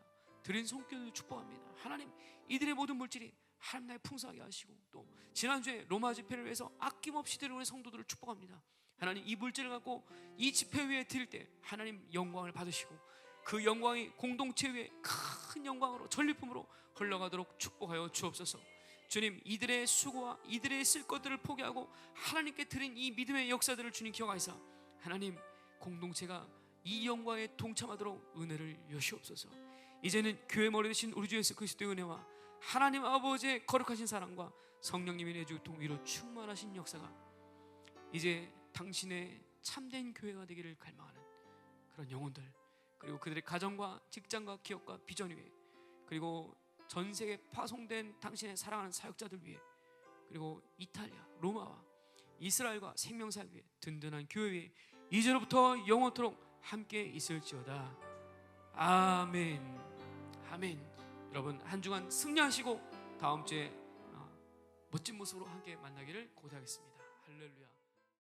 드린 손길을 축복합니다. 하나님, 이들의 모든 물질이 하나님 나라에 풍성하게 하시고 또 지난주에 로마 집회를 위해서 아낌없이 드린 우리 성도들을 축복합니다. 하나님 이 물질을 갖고 이 집회 위에 드릴 때 하나님 영광을 받으시고 그 영광이 공동체 위에 큰 영광으로 전리품으로 흘러가도록 축복하여 주옵소서. 주님, 이들의 수고와 이들의 쓸 것들을 포기하고 하나님께 드린 이 믿음의 역사들을 주님 기억하시사 하나님 공동체가 이 영광에 동참하도록 은혜를 여시옵소서. 이제는 교회 머리 되신 우리 주 예수 그리스도의 은혜와 하나님 아버지의 거룩하신 사랑과 성령님의 내주통 위로 충만하신 역사가 이제 당신의 참된 교회가 되기를 갈망하는 그런 영혼들, 그리고 그들의 가정과 직장과 기업과 비전 위에, 그리고 전 세계에 파송된 당신의 사랑하는 사역자들 위해, 그리고 이탈리아, 로마와 이스라엘과 생명사역 위에 든든한 교회 위에 이제로부터 영원토록 함께 있을지어다. 아멘. 아멘. 여러분 한 주간 승리하시고 다음 주에 멋진 모습으로 함께 만나기를 고대하겠습니다. 할렐루야.